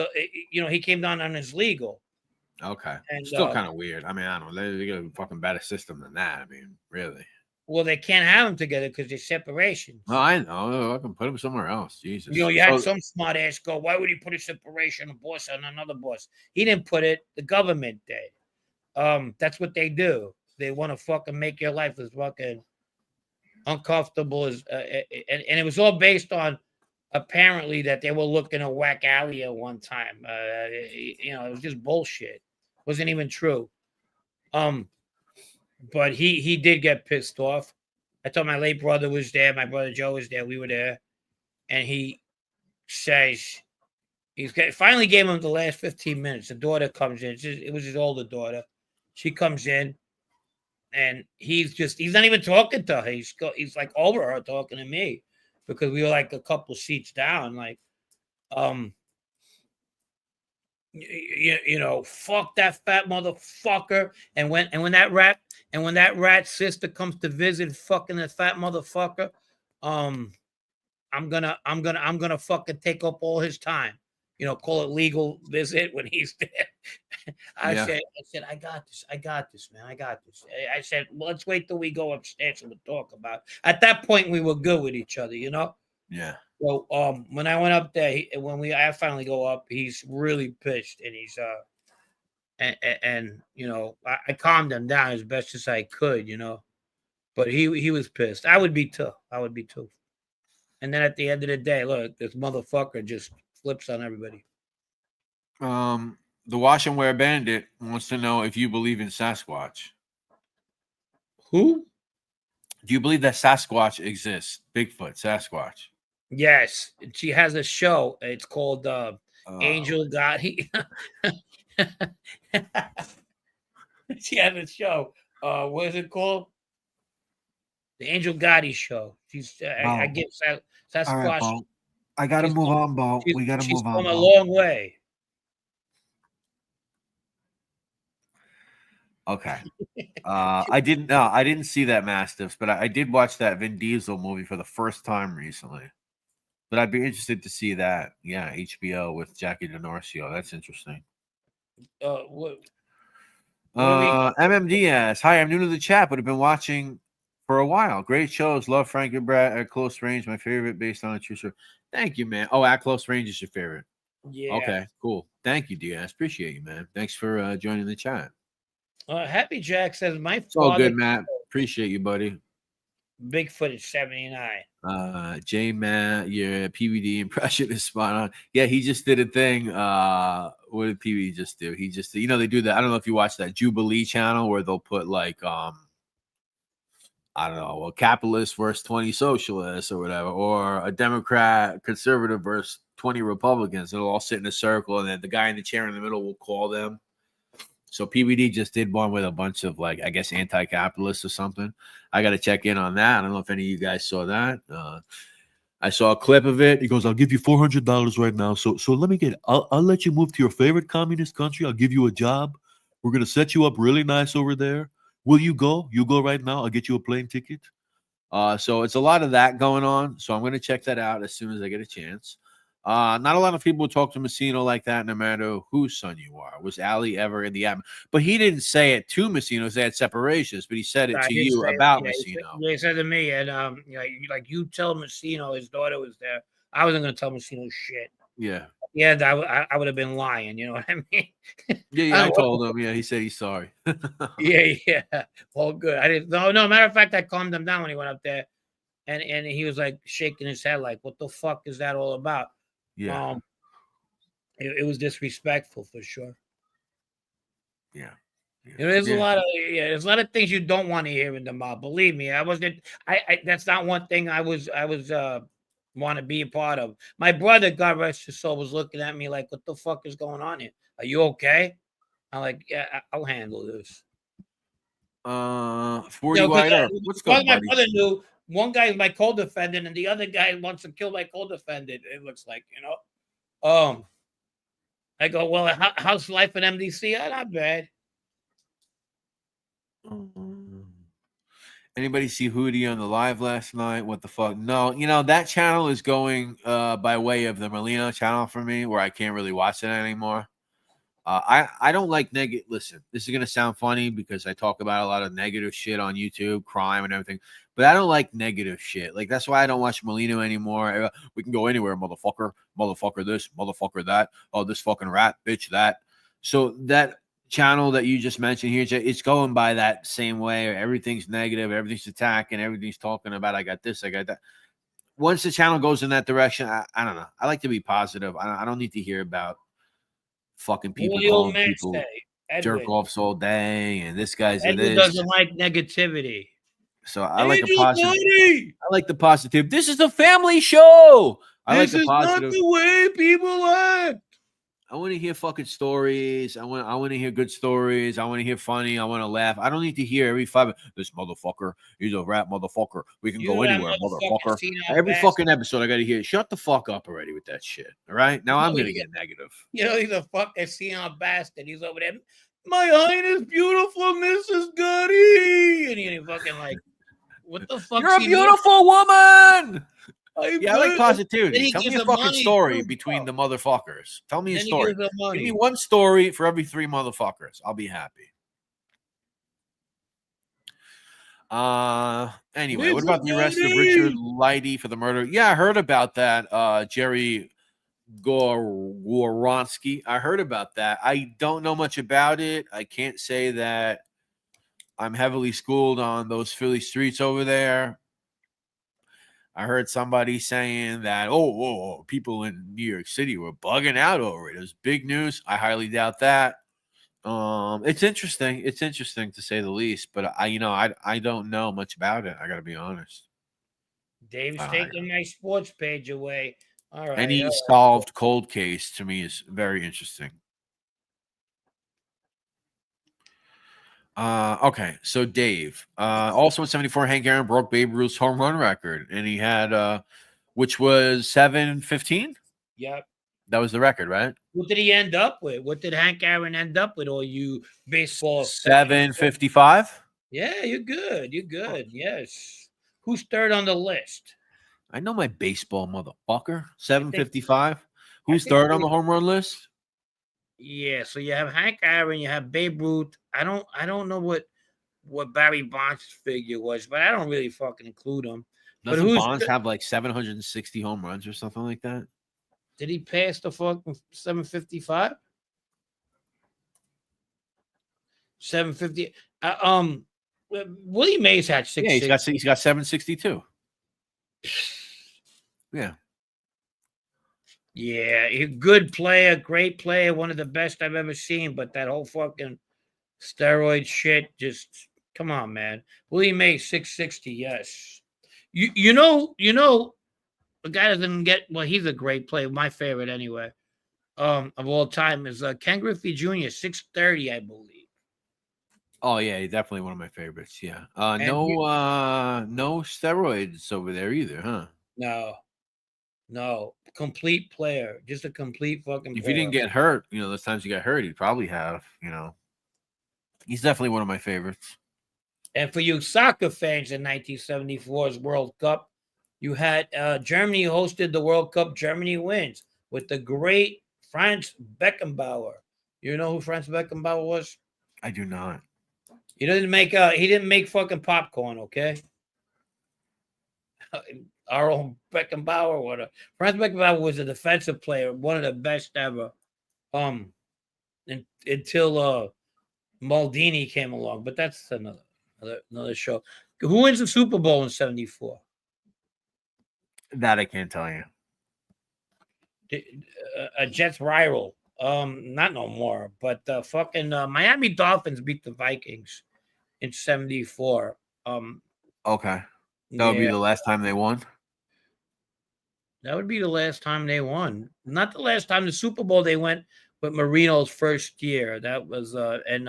he came down on his legal. Okay. And, Still kind of weird. I mean, I don't know. They got a fucking better system than that. I mean, really. Well, they can't have them together because there's separations. Oh, I know. I can put him somewhere else. Jesus. You had some smart ass go, why would he put a separation of boss on another boss? He didn't put it. The government did. That's what they do. They want to fucking make your life as fucking uncomfortable as, and it was all based on apparently that they were looking to whack Ali at one time. It was just bullshit. It wasn't even true. But he did get pissed off. I thought my late brother was there. My brother Joe was there. We were there. And he says, finally gave him the last 15 minutes. The daughter comes in. It was his older daughter. She comes in. And he's not even talking to her. He's like over her talking to me because we were like a couple seats down. Like, fuck that fat motherfucker. And when that rat sister comes to visit fucking the fat motherfucker, I'm gonna fucking take up all his time. Call it legal visit when he's there. I said, I got this, man. I got this. I said, well, let's wait till we go upstairs and we'll talk about it. At that point, we were good with each other, Yeah. So when I went up there, I finally go up, he's really pissed, and he's I calmed him down as best as I could, but he was pissed. I would be too. And then at the end of the day, look, this motherfucker just flips on everybody. The Wash and Wear Bandit wants to know if you believe in Sasquatch. Who? Do you believe that Sasquatch exists? Bigfoot, Sasquatch. Yes, she has a show. It's called Angel Gotti. She has a show. What is it called? The Angel Gotti Show. I give Sasquatch. All right, Bo. I got to move on, Bo. We got to move on. She's come a long way. Okay. I didn't see that Mastiffs, but I did watch that Vin Diesel movie for the first time recently. But I'd be interested to see that. Yeah, HBO with Jackie DiNorsio. That's interesting. MMD asks, hi, I'm new to the chat, but I've been watching for a while. Great shows. Love Frank and Brad at Close Range. My favorite based on a true story. Thank you, man. Oh, At Close Range is your favorite. Yeah. Okay, cool. Thank you, Diaz. Appreciate you, man. Thanks for joining the chat. Happy Jack says, my It's all father, good, Matt. Appreciate you, buddy. Bigfoot is 79. J Matt, your PVD impression is spot on. Yeah, he just did a thing. What did PVD just do? He just, they do that. I don't know if you watch that Jubilee channel where they'll put like, I don't know, a capitalist versus 20 socialists or whatever, or a Democrat conservative versus 20 Republicans. They'll all sit in a circle, and then the guy in the chair in the middle will call them. So PVD just did one with a bunch of, like, I guess, anti-capitalists or something. I got to check in on that. I don't know if any of you guys saw that. I saw a clip of it. He goes, I'll give you $400 right now. So let me get it. I'll let you move to your favorite communist country. I'll give you a job. We're going to set you up really nice over there. Will you go? You go right now. I'll get you a plane ticket. So it's a lot of that going on. So I'm going to check that out as soon as I get a chance. Not a lot of people talk to Messino like that, no matter whose son you are. Was Ali ever in the atmosphere? But he didn't say it to Messino. They had separations, but he said it I to did you say, about yeah, Messino. he said to me, and like you tell Messino his daughter was there. I wasn't gonna tell Messino shit. Yeah. Yeah, I would have been lying. You know what I mean? Yeah, I told him. Yeah, he said he's sorry. Yeah. All good. I didn't. No. Matter of fact, I calmed him down when he went up there, and he was like shaking his head, like, "What the fuck is that all about?" Yeah. It was disrespectful for sure. Yeah. There's a lot of things you don't want to hear in the mob. Believe me, I wasn't. I that's not one thing I was want to be a part of. My brother, God rest his soul, was looking at me like, "What the fuck is going on here? Are you okay?" I'm like, "Yeah, I'll handle this." 40 White Earp. What's going on, my buddy? brother knew one guy is my co-defendant, and the other guy wants to kill my co-defendant. It looks like, I go, well, how's life in MDC? Not bad. Anybody see Hootie on the live last night? What the fuck? No, that channel is going by way of the Molino channel for me, where I can't really watch it anymore. I don't like negative. Listen, this is gonna sound funny because I talk about a lot of negative shit on YouTube, crime and everything, but I don't like negative shit. Like, that's why I don't watch Molino anymore. We can go anywhere, motherfucker, this, motherfucker that. Oh, this fucking rat, bitch, that. So that channel that you just mentioned here, it's going by that same way. Everything's negative, everything's attacking, everything's talking about I got this, I got that. Once the channel goes in that direction, I don't know. I like to be positive. I don't need to hear about fucking people calling people jerk offs all day, and this guy's a Edwin this. doesn't like negativity. So I like the positive. I like the positive. This is a family show. I like the positive. This is not the way people act. I want to hear fucking stories. I want to hear good stories. I want to hear funny. I want to laugh. I don't need to hear every 5 minutes, this motherfucker, he's a rat motherfucker. We can go anywhere, motherfucker. Every fucking episode, I got to hear, shut the fuck up already with that shit. All right? Now I'm going to get negative. He's a fucking senile bastard. He's over there. My Highness, beautiful Mrs. Goody. And he fucking like, what the fuck? You're a beautiful woman. I like positivity. Tell me a fucking story between the motherfuckers. Tell me a story. Give me one story for every 3 motherfuckers. I'll be happy. Anyway, what about the arrest of Richard Leidy for the murder? Yeah, I heard about that. Jerry Goronsky. I heard about that. I don't know much about it. I can't say that I'm heavily schooled on those Philly streets over there. I heard somebody saying that, people in New York City were bugging out over it. It was big news. I highly doubt that. It's interesting. It's interesting to say the least, but I don't know much about it. I got to be honest. Dave's taking my sports page away. All right. Any solved cold case to me is very interesting. Okay, so Dave, also in 74, Hank Aaron broke Babe Ruth's home run record, and he had, which was 715. Yep, that was the record, right? What did he end up with? What did Hank Aaron end up with? All you baseball 755. Yeah, you're good. You're good. Yes. Who's third on the list? I know my baseball, motherfucker. 755. Who's third on the home run list? Yeah, so you have Hank Aaron, you have Babe Ruth. I don't know what Barry Bonds' figure was, but I don't really fucking include him. Doesn't Bonds have like 760 home runs or something like that? Did he pass the fucking 755? 750. Willie Mays had 6. Yeah, he's got 762. Yeah. Yeah, a good player, great player, one of the best I've ever seen. But that whole fucking steroid shit, just come on, man. Willie Mays 660, yes. You know, the guy doesn't get. Well, he's a great player, my favorite anyway. Of all time is Ken Griffey Jr. 630, I believe. Oh yeah, he's definitely one of my favorites. Yeah. No steroids over there either, huh? No, complete player, just a complete fucking player. If he didn't get hurt, those times he got hurt, he'd probably have, He's definitely one of my favorites. And for you soccer fans in 1974's World Cup, you had Germany hosted the World Cup. Germany wins. with the great Franz Beckenbauer. You know who Franz Beckenbauer was? I do not. He didn't make fucking popcorn, okay? Our own Beckenbauer, Franz Beckenbauer was a defensive player, one of the best ever. Until Maldini came along, but that's another show. Who wins the Super Bowl in '74? That I can't tell you. A Jets rival. Not no more, but fucking Miami Dolphins beat the Vikings in '74. Okay. That would be the last time they won. That would be the last time they won. Not the last time the Super Bowl they went, but Marino's first year. That was and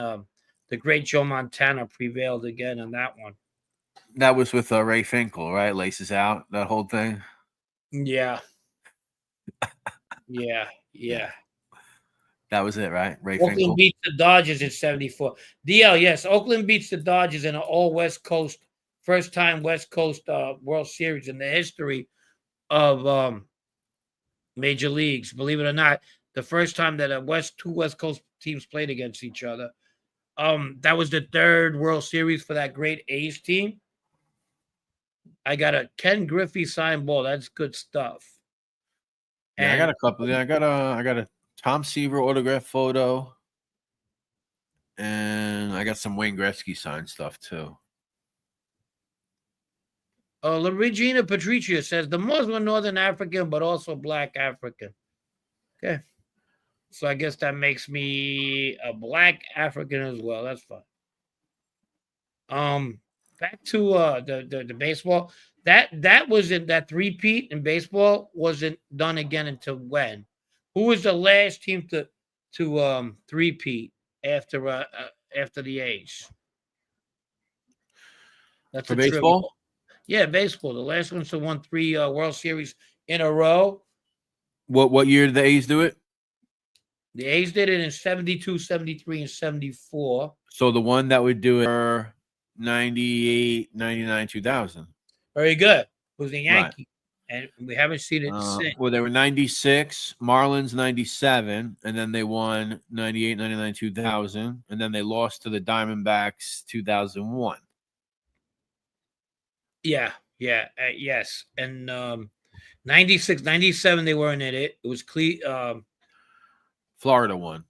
the great Joe Montana prevailed again on that one. That was with Ray Finkel, right? Laces out, that whole thing. Yeah. Yeah. That was it, right? Ray Oakland Finkel beats the Dodgers in '74. DL, yes. Oakland beats the Dodgers in an all West Coast, first time West Coast World Series in the history of major leagues. Believe it or not, the first time that two West Coast teams played against each other. That was the third World Series for that great A's team. I got a Ken Griffey signed ball. That's good stuff. Yeah, I got a couple. Yeah, I got a Tom Seaver autograph photo, and I got some Wayne Gretzky signed stuff too. La Regina Patricia says the Muslim Northern African, but also Black African. Okay, so I guess that makes me a Black African as well. That's fine. Back to the baseball. That wasn't that three-peat in baseball wasn't done again until when? Who was the last team to three-peat after the A's? That's for baseball. Trivia. Yeah, baseball. The last ones to won 3 World Series in a row. What year did the A's do it? The A's did it in 72, 73, and 74. So the one that would do it 98, 99, 2000. Very good. It was the Yankees. Right. And we haven't seen it since. Well, they were 96, Marlins 97, and then they won 98, 99, 2000, and then they lost to the Diamondbacks 2001. Yeah, yes. And 96, 97, they weren't in it. It was Florida won.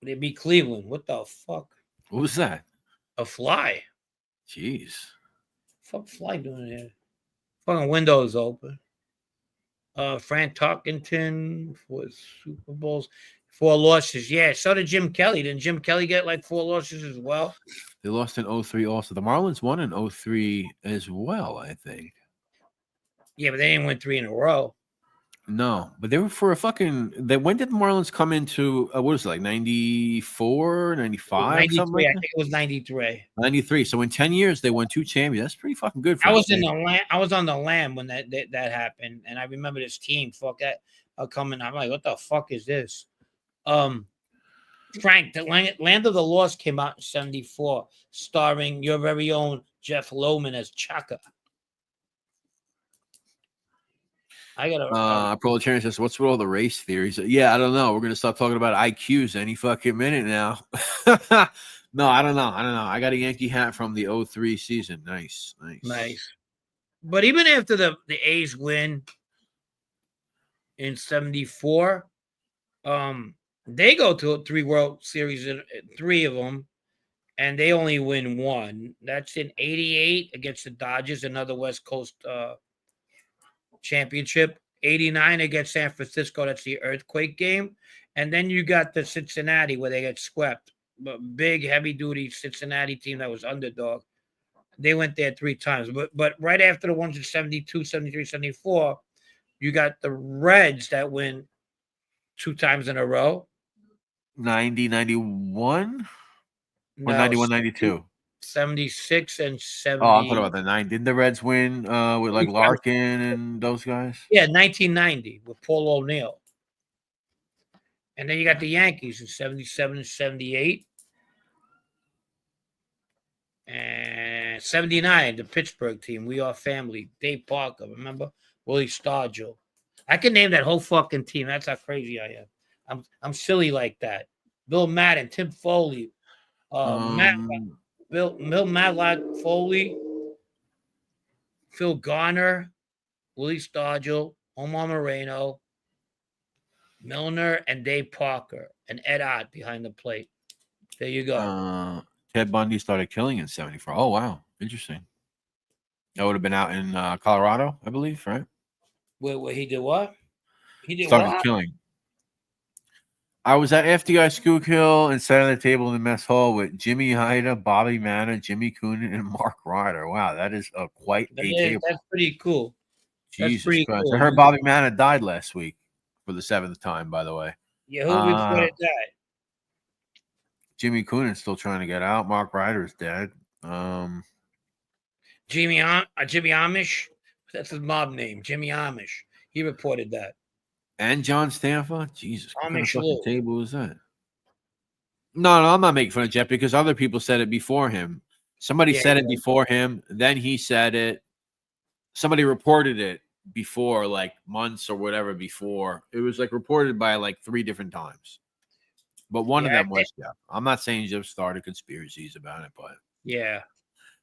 They beat Cleveland. What the fuck? What was that? A fly. Jeez. Fuck fly doing here. Fucking windows open. Frank Tarkenton for Super Bowls. 4 losses. Yeah, so did Jim Kelly. Didn't Jim Kelly get like 4 losses as well? They lost in 03 also. The Marlins won in 03 as well, I think. Yeah, but they didn't win 3 in a row. No, but they were for a fucking. When did the Marlins come into? What was it, like 94, 95? 93, something like I think it was 93. 93. So in 10 years, they won 2 champions. That's pretty fucking good. For I was on the Lamb when that happened, and I remember this team. Fuck that, coming. I'm like, what the fuck is this? Frank, the Land of the Lost came out in 74, starring your very own Jeff Lohman as Chaka. I got Proletarian says, what's with all the race theories? Yeah, I don't know. We're gonna stop talking about IQs any fucking minute now. No, I don't know. I got a Yankee hat from the 03 season. Nice. But even after the A's win in 74, they go to 3 World Series, 3 of them, and they only win 1. That's in 88 against the Dodgers, another West Coast championship. 89 against San Francisco, that's the earthquake game. And then you got the Cincinnati where they get swept. But big, heavy-duty Cincinnati team that was underdog. They went there 3 times. But right after the ones in 72, 73, 74, you got the Reds that win 2 times in a row. 90, 91? Or 91, 92? 76 and 70. Oh, I'm talking about the 9. Didn't the Reds win with like Larkin and those guys? Yeah, 1990 with Paul O'Neill. And then you got the Yankees in 77 and 78. And 79, the Pittsburgh team, We Are Family. Dave Parker, remember? Willie Stargell. I can name that whole fucking team. That's how crazy I am. I'm silly like that. Bill Madden, Tim Foley, Bill Matlock Foley, Phil Garner, Willie Stargell, Omar Moreno, Milner, and Dave Parker, and Ed Ott behind the plate. There you go. Ted Bundy started killing in 74. Oh, wow. Interesting. That would have been out in Colorado, I believe, right? Where he did what? He did Started what? killing. I was at FDI Schuylkill and sat at the table in the mess hall with Jimmy Haida, Bobby Manna, Jimmy Coonan, and Mark Ryder. Wow, that is quite a table. That's pretty cool. Jesus pretty Christ. cool. I heard Bobby Manna died last week for the 7th time, by the way. Yeah, who reported that? Jimmy Coonan's still trying to get out. Mark Ryder's dead. Jimmy Amish. That's his mob name, Jimmy Amish. He reported that. And John Stanford? Jesus, what kind of Amish fucking Lou. table is that? No, I'm not making fun of Jeff because other people said it before him. Somebody said it before him. Then he said it. Somebody reported it before, like months or whatever before. It was like reported by like 3 different times. But one of them was Jeff. I'm not saying Jeff started conspiracies about it, but yeah.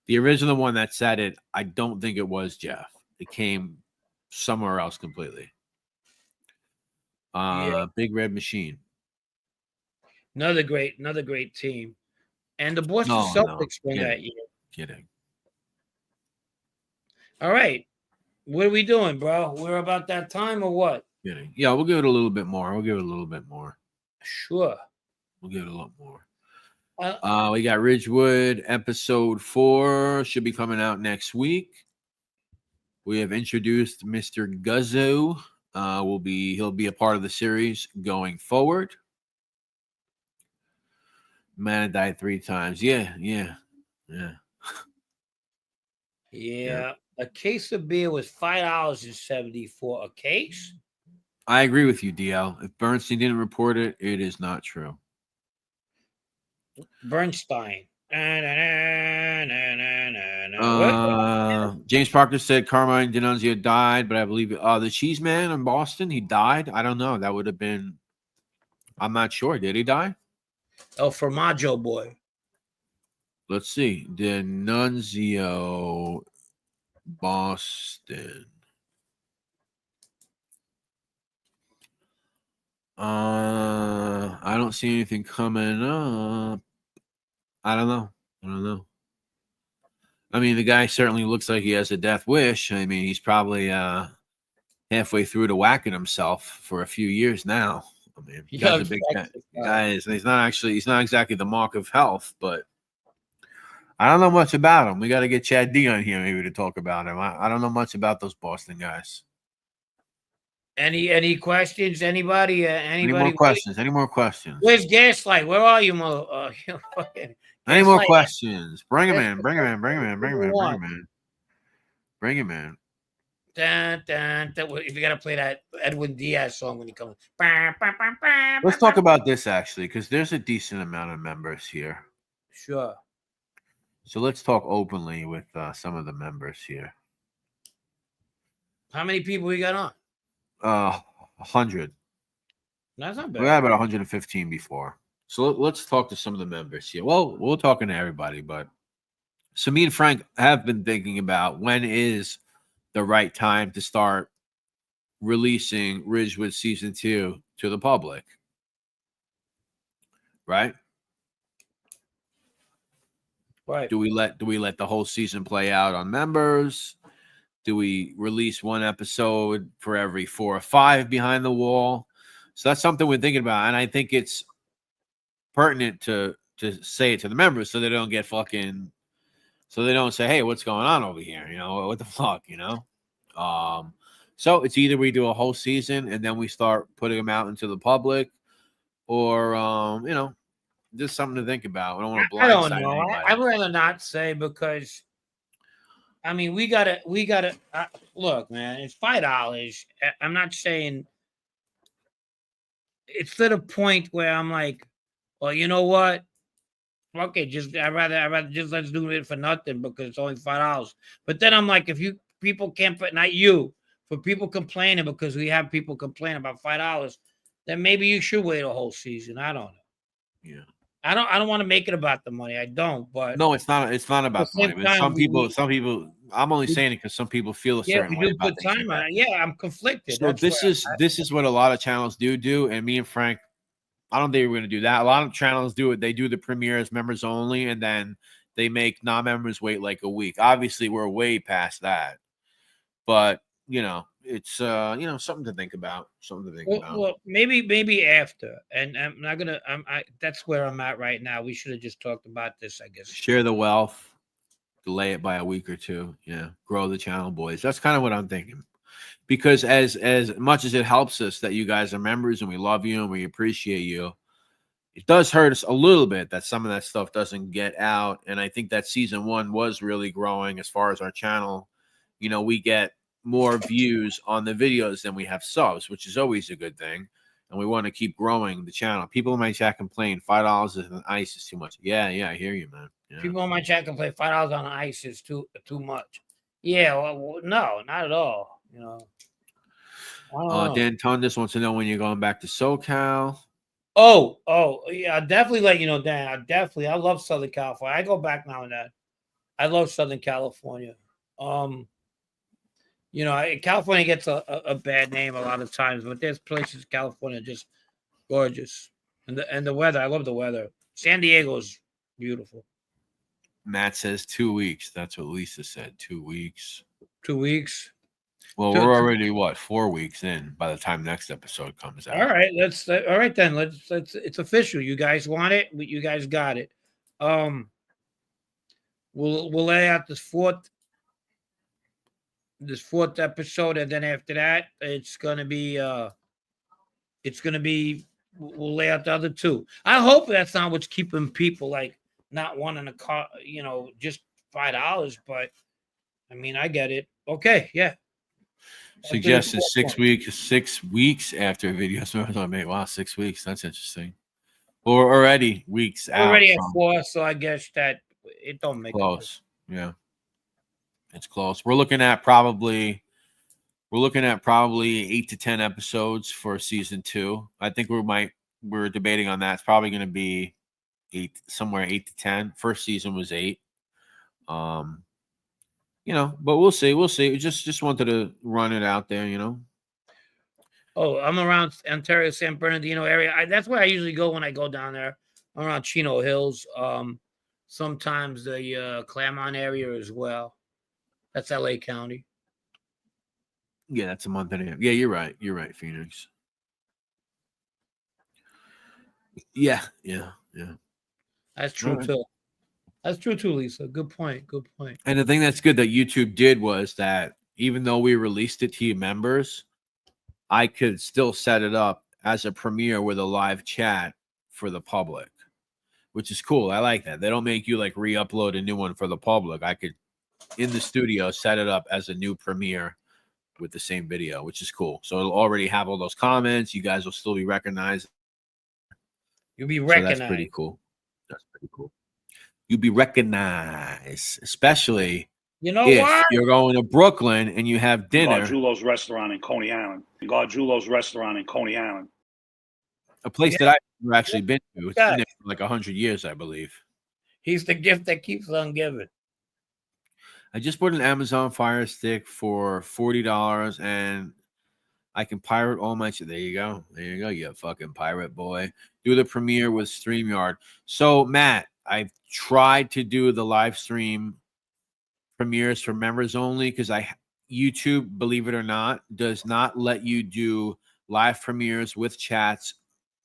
The original one that said it, I don't think it was Jeff. It came somewhere else completely. Big Red Machine. Another great team. And the Boston Celtics won that year. Kidding. All right. What are we doing, bro? We're about that time or what? Kidding. Yeah, we'll give it a little bit more. Sure. We'll give it a lot more. We got Ridgewood episode 4 should be coming out next week. We have introduced Mr. Guzzo. He'll be a part of the series going forward. Man had died 3 times. Yeah. A case of beer was $5.74 a case. I agree with you, DL. If Bernstein didn't report it, it is not true. Bernstein. James Parker said Carmine Galante died, but I believe the Cheese Man in Boston, he died. I don't know. That would have been. I'm not sure. Did he die? El Formaggio boy. Let's see. D'Annunzio, Boston. I don't see anything coming up. I don't know. I mean, the guy certainly looks like he has a death wish. I mean, he's probably halfway through to whacking himself for a few years now. I mean, he's a big guy. He's not exactly the mark of health, but I don't know much about him. We got to get Chad D on here maybe to talk about him. I don't know much about those Boston guys. Any questions? Anybody? Any more questions? Where's Gaslight? Where are you, Any more questions? Bring him in. Bring him in. If you got to play that Edwin Diaz song when he comes. Let's talk about this actually, because there's a decent amount of members here. Sure. So let's talk openly with some of the members here. How many people we got on? 100. That's not bad. We had about 115 before. So let's talk to some of the members here. Well, we're talking to everybody, but so me and Frank have been thinking about when is the right time to start releasing Ridgewood Season 2 to the public. Right? Right. Do we let the whole season play out on members? Do we release one episode for every 4 or 5 behind the wall? So that's something we're thinking about, and I think it's pertinent to say it to the members so they don't get fucking, so they don't say, hey, what's going on over here? You know, what the fuck, you know? So it's either we do a whole season and then we start putting them out into the public, or you know, just something to think about. We don't want to blindside anybody. I'd rather not say, because I mean, we gotta look, man. It's $5. I'm not saying it's to the point where I'm like, well, you know what? Fuck it. I'd rather just let's do it for nothing because it's only $5. But then I'm like, if you people can't put, not you, for people complaining, because we have people complain about $5, then maybe you should wait a whole season. I don't know. Yeah. I don't want to make it about the money. I don't, but No, it's not. It's not about the money. same But time, some people. I'm only we- saying it because some people feel a yeah, certain we way do about put things like time on that. it. Yeah, I'm conflicted. So That's this is what a lot of channels do. And me and Frank, I don't think we're going to do that. A lot of channels do it. They do the premieres members only, and then they make non-members wait like a week. Obviously, we're way past that, but it's something to think about. Something to think about. well, maybe after. And I'm not gonna. That's where I'm at right now. We should have just talked about this, I guess. Share the wealth, delay it by a week or two. Yeah, grow the channel, boys. That's kind of what I'm thinking. Because as much as it helps us that you guys are members and we love you and we appreciate you, it does hurt us a little bit that some of that stuff doesn't get out. And I think that season 1 was really growing as far as our channel. We get more views on the videos than we have subs, which is always a good thing. And we want to keep growing the channel. People in my chat complain $5 on ice is too much. Yeah, I hear you, man. Yeah. People in my chat complain $5 on ice is too much. Yeah, well, no, not at all. I don't know. Dan Tundis wants to know when you're going back to SoCal. Oh, yeah, I'll definitely let you know, Dan. I love Southern California. I go back now and then. I love Southern California. California gets a bad name a lot of times, but there's places in California just gorgeous. And the weather, I love the weather. San Diego is beautiful. Matt says 2 weeks. That's what Lisa said. 2 weeks. 2 weeks. Well, we're already 4 weeks in by the time next episode comes out. All right, all right then. Let's it's official. You guys want it? You guys got it. We'll lay out this fourth episode, and then after that, it's gonna be we'll lay out the other 2. I hope that's not what's keeping people like not wanting a car, just $5, but I mean, I get it. Okay, yeah. Suggested 6 weeks. 6 weeks after videos. Wow, 6 weeks. That's interesting. We're already weeks out. Already at 4, so I guess that it don't make close. Yeah, it's close. We're looking at probably 8 to 10 episodes for season 2. I think we're debating on that. It's probably going to be 8 to 10. First season was 8. But we'll see. We just wanted to run it out there, Oh, I'm around Ontario, San Bernardino area. That's where I usually go when I go down there. I'm around Chino Hills. Sometimes the Claremont area as well. That's LA County. Yeah, that's a month and a half. Yeah, you're right, Phoenix. Yeah. That's true too. That's true too, Lisa. Good point. And the thing that's good that YouTube did was that even though we released it to you members, I could still set it up as a premiere with a live chat for the public, which is cool. I like that. They don't make you like re-upload a new one for the public. I could, in the studio, set it up as a new premiere with the same video, which is cool. So it'll already have all those comments. You guys will still be recognized. You'll be recognized. So that's pretty cool. You'll be recognized, especially if you're going to Brooklyn and you have dinner. Gargiulo's restaurant in Coney Island. A place that I've never actually been to. It's been there for like 100 years, I believe. He's the gift that keeps on giving. I just bought an Amazon Fire Stick for $40, and I can pirate all my. There you go, you fucking pirate boy. Do the premiere with StreamYard. So Matt, I've tried to do the live stream premieres for members only because YouTube, believe it or not, does not let you do live premieres with chats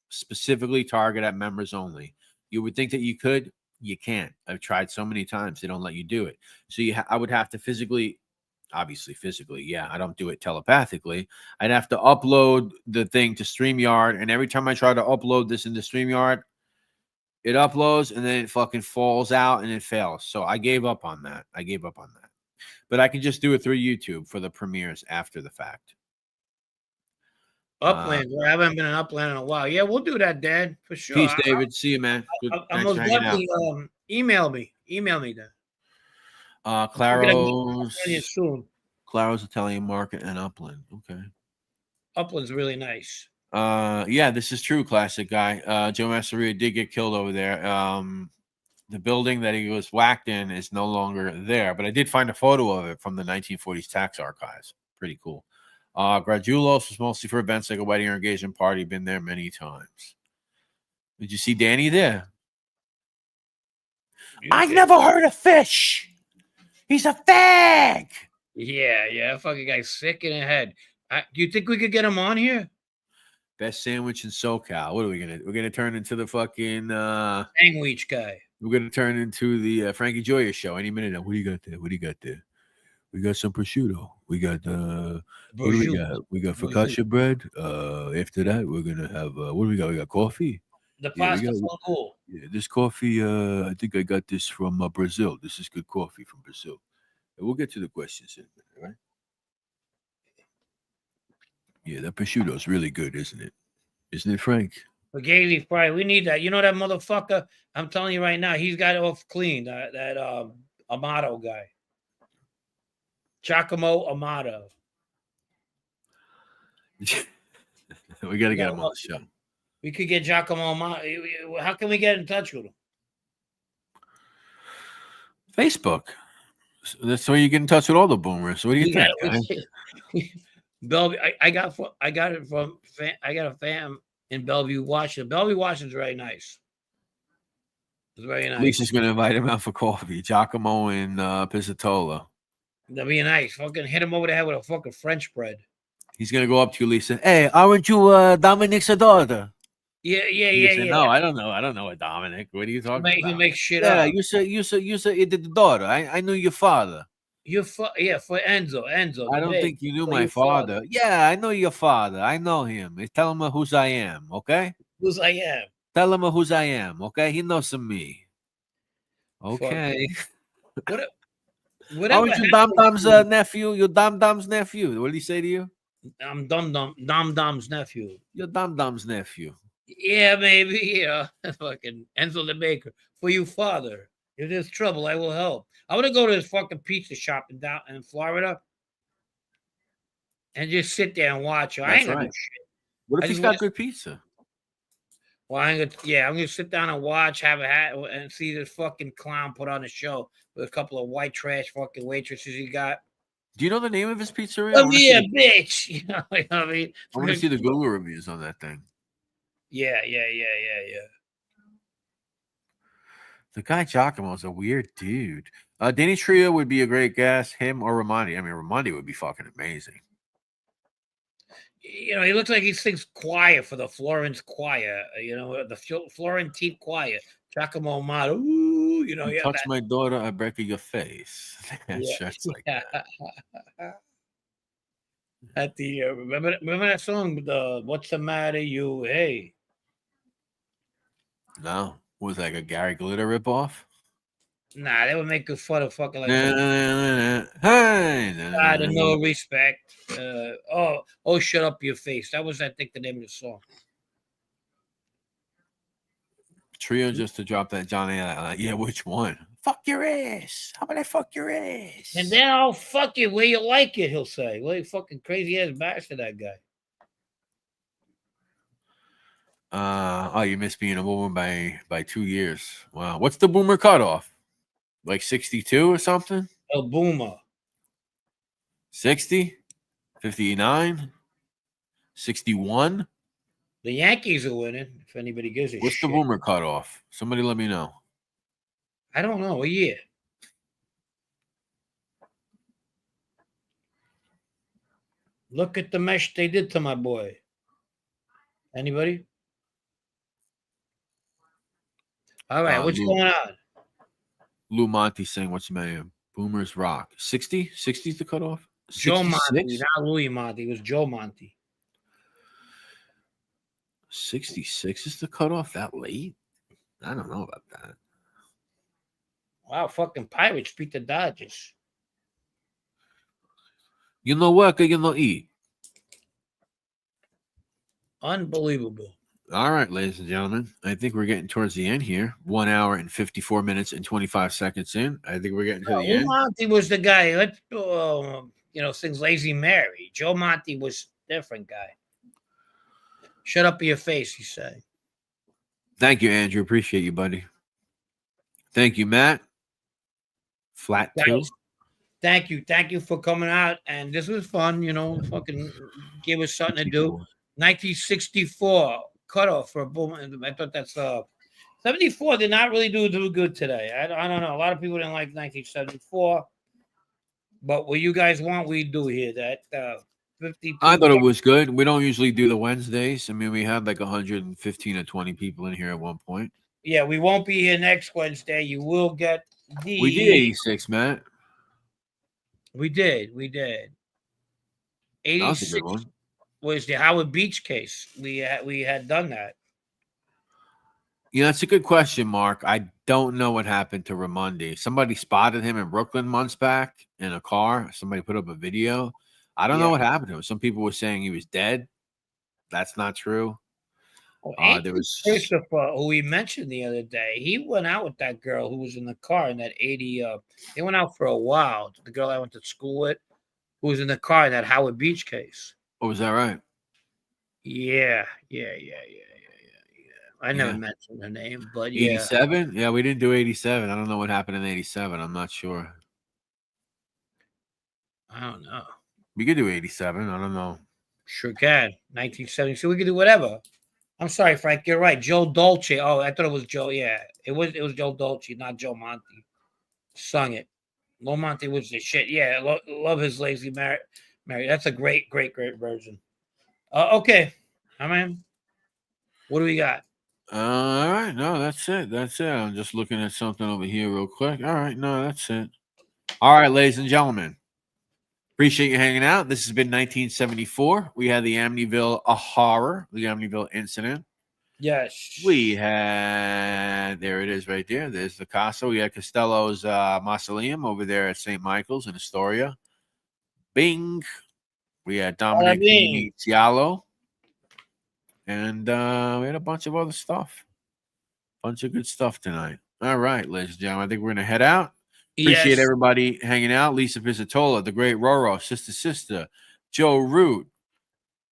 specifically targeted at members only. You would think that you could. You can't. I've tried so many times. They don't let you do it. So I would have to physically, yeah, I don't do it telepathically. I'd have to upload the thing to StreamYard. And every time I try to upload this into StreamYard, it uploads and then it fucking falls out and it fails. So I gave up on that. But I can just do it through YouTube for the premieres after the fact. Upland. I haven't been in Upland in a while. Yeah, we'll do that, Dad, for sure. Peace, David. See you, man. Good. I most definitely email me then. Claro's. Claro's Italian Market and Upland. Okay. Upland's really nice. Yeah, this is true, classic guy. Joe Masseria did get killed over there. The building that he was whacked in is no longer there, but I did find a photo of it from the 1940s tax archives. Pretty cool. Gradulos was mostly for events like a wedding or engagement party. Been there many times. Did you see Danny there? I've never heard of fish. He's a fag. Yeah. That fucking guy's sick in the head. Do you think we could get him on here? Best sandwich in SoCal. What are we gonna? We're gonna turn into the fucking sandwich guy. We're gonna turn into the Frankie Joya show any minute now. What do you got there? What do you got there? We got some prosciutto. We got what do we got? We got focaccia bread. After that, we're gonna have what do we got? We got coffee. The pasta fagioli. Yeah, this coffee. I think I got this from Brazil. This is good coffee from Brazil. And we'll get to the questions in a minute, right? Yeah, that prosciutto is really good, isn't it? Isn't it, Frank? Spaghetti fry. We need that. You know that motherfucker? I'm telling you right now, he's got it off clean. That Amato guy. Giacomo Amato. We got to get him on the show. We could get Giacomo Amato. How can we get in touch with him? Facebook. That's where you get in touch with all the boomers. What do you think? Bellevue. I got a fan in Bellevue, Washington. Bellevue, Washington's very nice. It's very nice. Lisa's going to invite him out for coffee. Giacomo and Pizzatola. That'd be nice. Fucking hit him over the head with a fucking French bread. He's going to go up to you, Lisa. Hey, aren't you Dominick's daughter? Yeah. No, I don't know a Dominic. What are you talking about? He makes shit up. You said the daughter. I knew your father. For Enzo. I don't think you knew my father. Yeah, I know your father. I know him. Tell him whose I am, okay? Whose I am. Tell him whose I am, okay? He knows some me. Okay. How is your Dom-Dom's nephew? Your Dom-Dom's nephew. What did he say to you? I'm Dom-Dom's nephew. Your Dom-Dom's nephew. Yeah, maybe. Yeah. Fucking Enzo the Baker. For you, father. If there's trouble, I will help. I want to go to this fucking pizza shop in Florida and just sit there and watch. I ain't gonna do shit. What if he's got good pizza? Well, I'm gonna sit down and watch, have a hat, and see this fucking clown put on a show with a couple of white trash fucking waitresses he got. Do you know the name of his pizzeria? Oh yeah, bitch. You know what I mean? I want to see the Google reviews on that thing. Yeah. The guy Giacomo is a weird dude. Danny Trio would be a great guest. Him or Ramondi. I mean, Ramondi would be fucking amazing. You know, he looks like he sings choir for the Florence choir. You know, the Florentine choir. Giacomo Amato. Ooh, you know, you touch my daughter, I break your face. Shirts like that. At the remember that song? What's the matter, you? Hey. No. Was like a Gary Glitter ripoff? Nah, they would make good fun of fucking like hey, no respect. Shut up your face. That was, I think, the name of the song. Trio just to drop that Johnny. Yeah, which one? Fuck your ass. How about I fuck your ass? And then I'll fuck you where you like it, he'll say. Well, you fucking crazy ass bastard, that guy. You missed being a boomer by 2 years. Wow. What's the boomer cutoff? Like 62 or something? A boomer. 60? 59? 61? The Yankees are winning, if anybody gives a shit. What's the boomer cutoff? Somebody let me know. I don't know. A year. Look at the mesh they did to my boy. Anybody? All right, what's going on? Lou Monty saying, what's your name? Boomers rock. 60? 60 is the cutoff? Joe Monty, not Louis Monty. It was Joe Monty. 66 is the cutoff that late? I don't know about that. Wow, fucking Pirates beat the Dodgers. You know work or you know eat? Unbelievable. All right, ladies and gentlemen. I think we're getting towards the end here. 1 hour and 54 minutes and 25 seconds in. I think we're getting to the end. Monty was the guy. sings Lazy Mary. Joe Monte was different guy. Shut up in your face, you say. Thank you, Andrew. Appreciate you, buddy. Thank you, Matt. Flat two. Thank you for coming out. And this was fun, fucking give us something to do. 1964 cutoff for a boom. I thought that's 74 did not really do good today. I don't know. A lot of people didn't like 1974. But what you guys want, we do here. That 52. I thought it was good. We don't usually do the Wednesdays. I mean, we had like 115 or 20 people in here at one point. Yeah, we won't be here next Wednesday. You will get the. We did 86, Matt. We did. 86 was the Howard Beach case. We had done that. Yeah, that's a good question, Mark. I don't know what happened to Raimondi. Somebody spotted him in Brooklyn months back in a car. Somebody put up a video. I don't know what happened to him. Some people were saying he was dead. That's not true. There was Christopher, who we mentioned the other day. He went out with that girl who was in the car in that 80. They went out for a while. The girl I went to school with, who was in the car in that Howard Beach case. Oh, was that right? Yeah. I never mentioned her name, but 87? Yeah, we didn't do 87. I don't know what happened in 87. I'm not sure. I don't know. We could do 87. I don't know. Sure can. 1970. So we could do whatever. I'm sorry, Frank. You're right. Joe Dolce. Oh, I thought it was Joe. Yeah, it was Joe Dolce, not Joe Monte. Sung it. Lo Monte was the shit. Yeah, love his Lazy Mary. That's a great version. Okay. I mean, what do we got? All right. No, that's it. I'm just looking at something over here real quick. All right. No, that's it. All right, ladies and gentlemen. Appreciate you hanging out. This has been 1974. We had the Amityville horror, the Amityville incident. Yes. We had, there it is right there. There's the Casa. We had Costello's mausoleum over there at St. Michael's in Astoria. Bing. We had Dominick Scialo. And we had a bunch of other stuff. Bunch of good stuff tonight. All right, ladies and gentlemen. I think we're going to head out. Appreciate everybody hanging out. Lisa Pizzatola, the great Roro, Sister, Joe Root,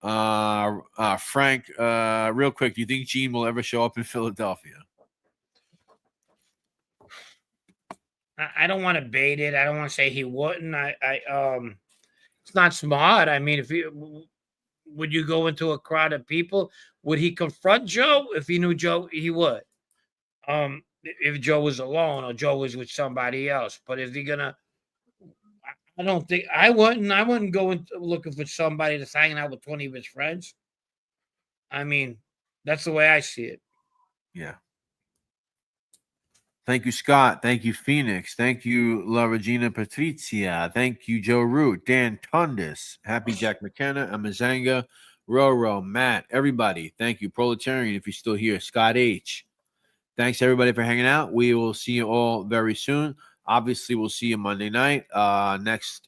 Frank. Real quick, do you think Gene will ever show up in Philadelphia? I don't want to bait it. I don't want to say he wouldn't. It's not smart. I mean, would you go into a crowd of people? Would he confront Joe? If he knew Joe, he would. If Joe was alone or Joe was with somebody else. But is he gonna? I don't think I wouldn't go looking for somebody that's hanging out with 20 of his friends. I mean, that's the way I see it. Yeah. Thank you, Scott. Thank you, Phoenix. Thank you, La Regina Patrizia. Thank you, Joe Root, Dan Tundis, Happy Jack McKenna, Amazanga, Roro, Matt, everybody. Thank you, Proletarian, if you're still here, Scott H. Thanks, everybody, for hanging out. We will see you all very soon. Obviously, we'll see you Monday night. Next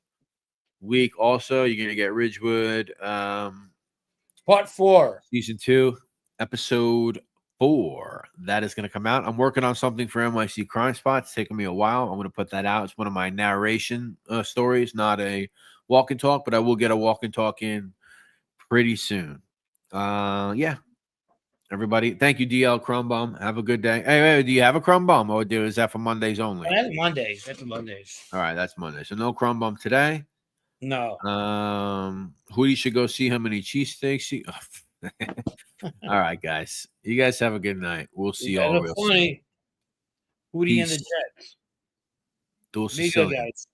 week, also, you're going to get Ridgewood. Part 4. Season 2, Episode 4. That is going to come out. I'm working on something for NYC Crime Spot. It's taking me a while. I'm going to put that out. It's one of my narration stories, not a walk and talk, but I will get a walk and talk in pretty soon. Yeah. Everybody, thank you, DL Crumbum. Have a good day. Hey, do you have a Crumbum, or is that for Mondays only? That's Mondays. All right, that's Monday. So no Crumbum today. No. Who you should go see? How many cheesesteaks? All right, guys. You guys have a good night. We'll see you all real soon. Hootie and the Jets. Dual Sicilian. Guys.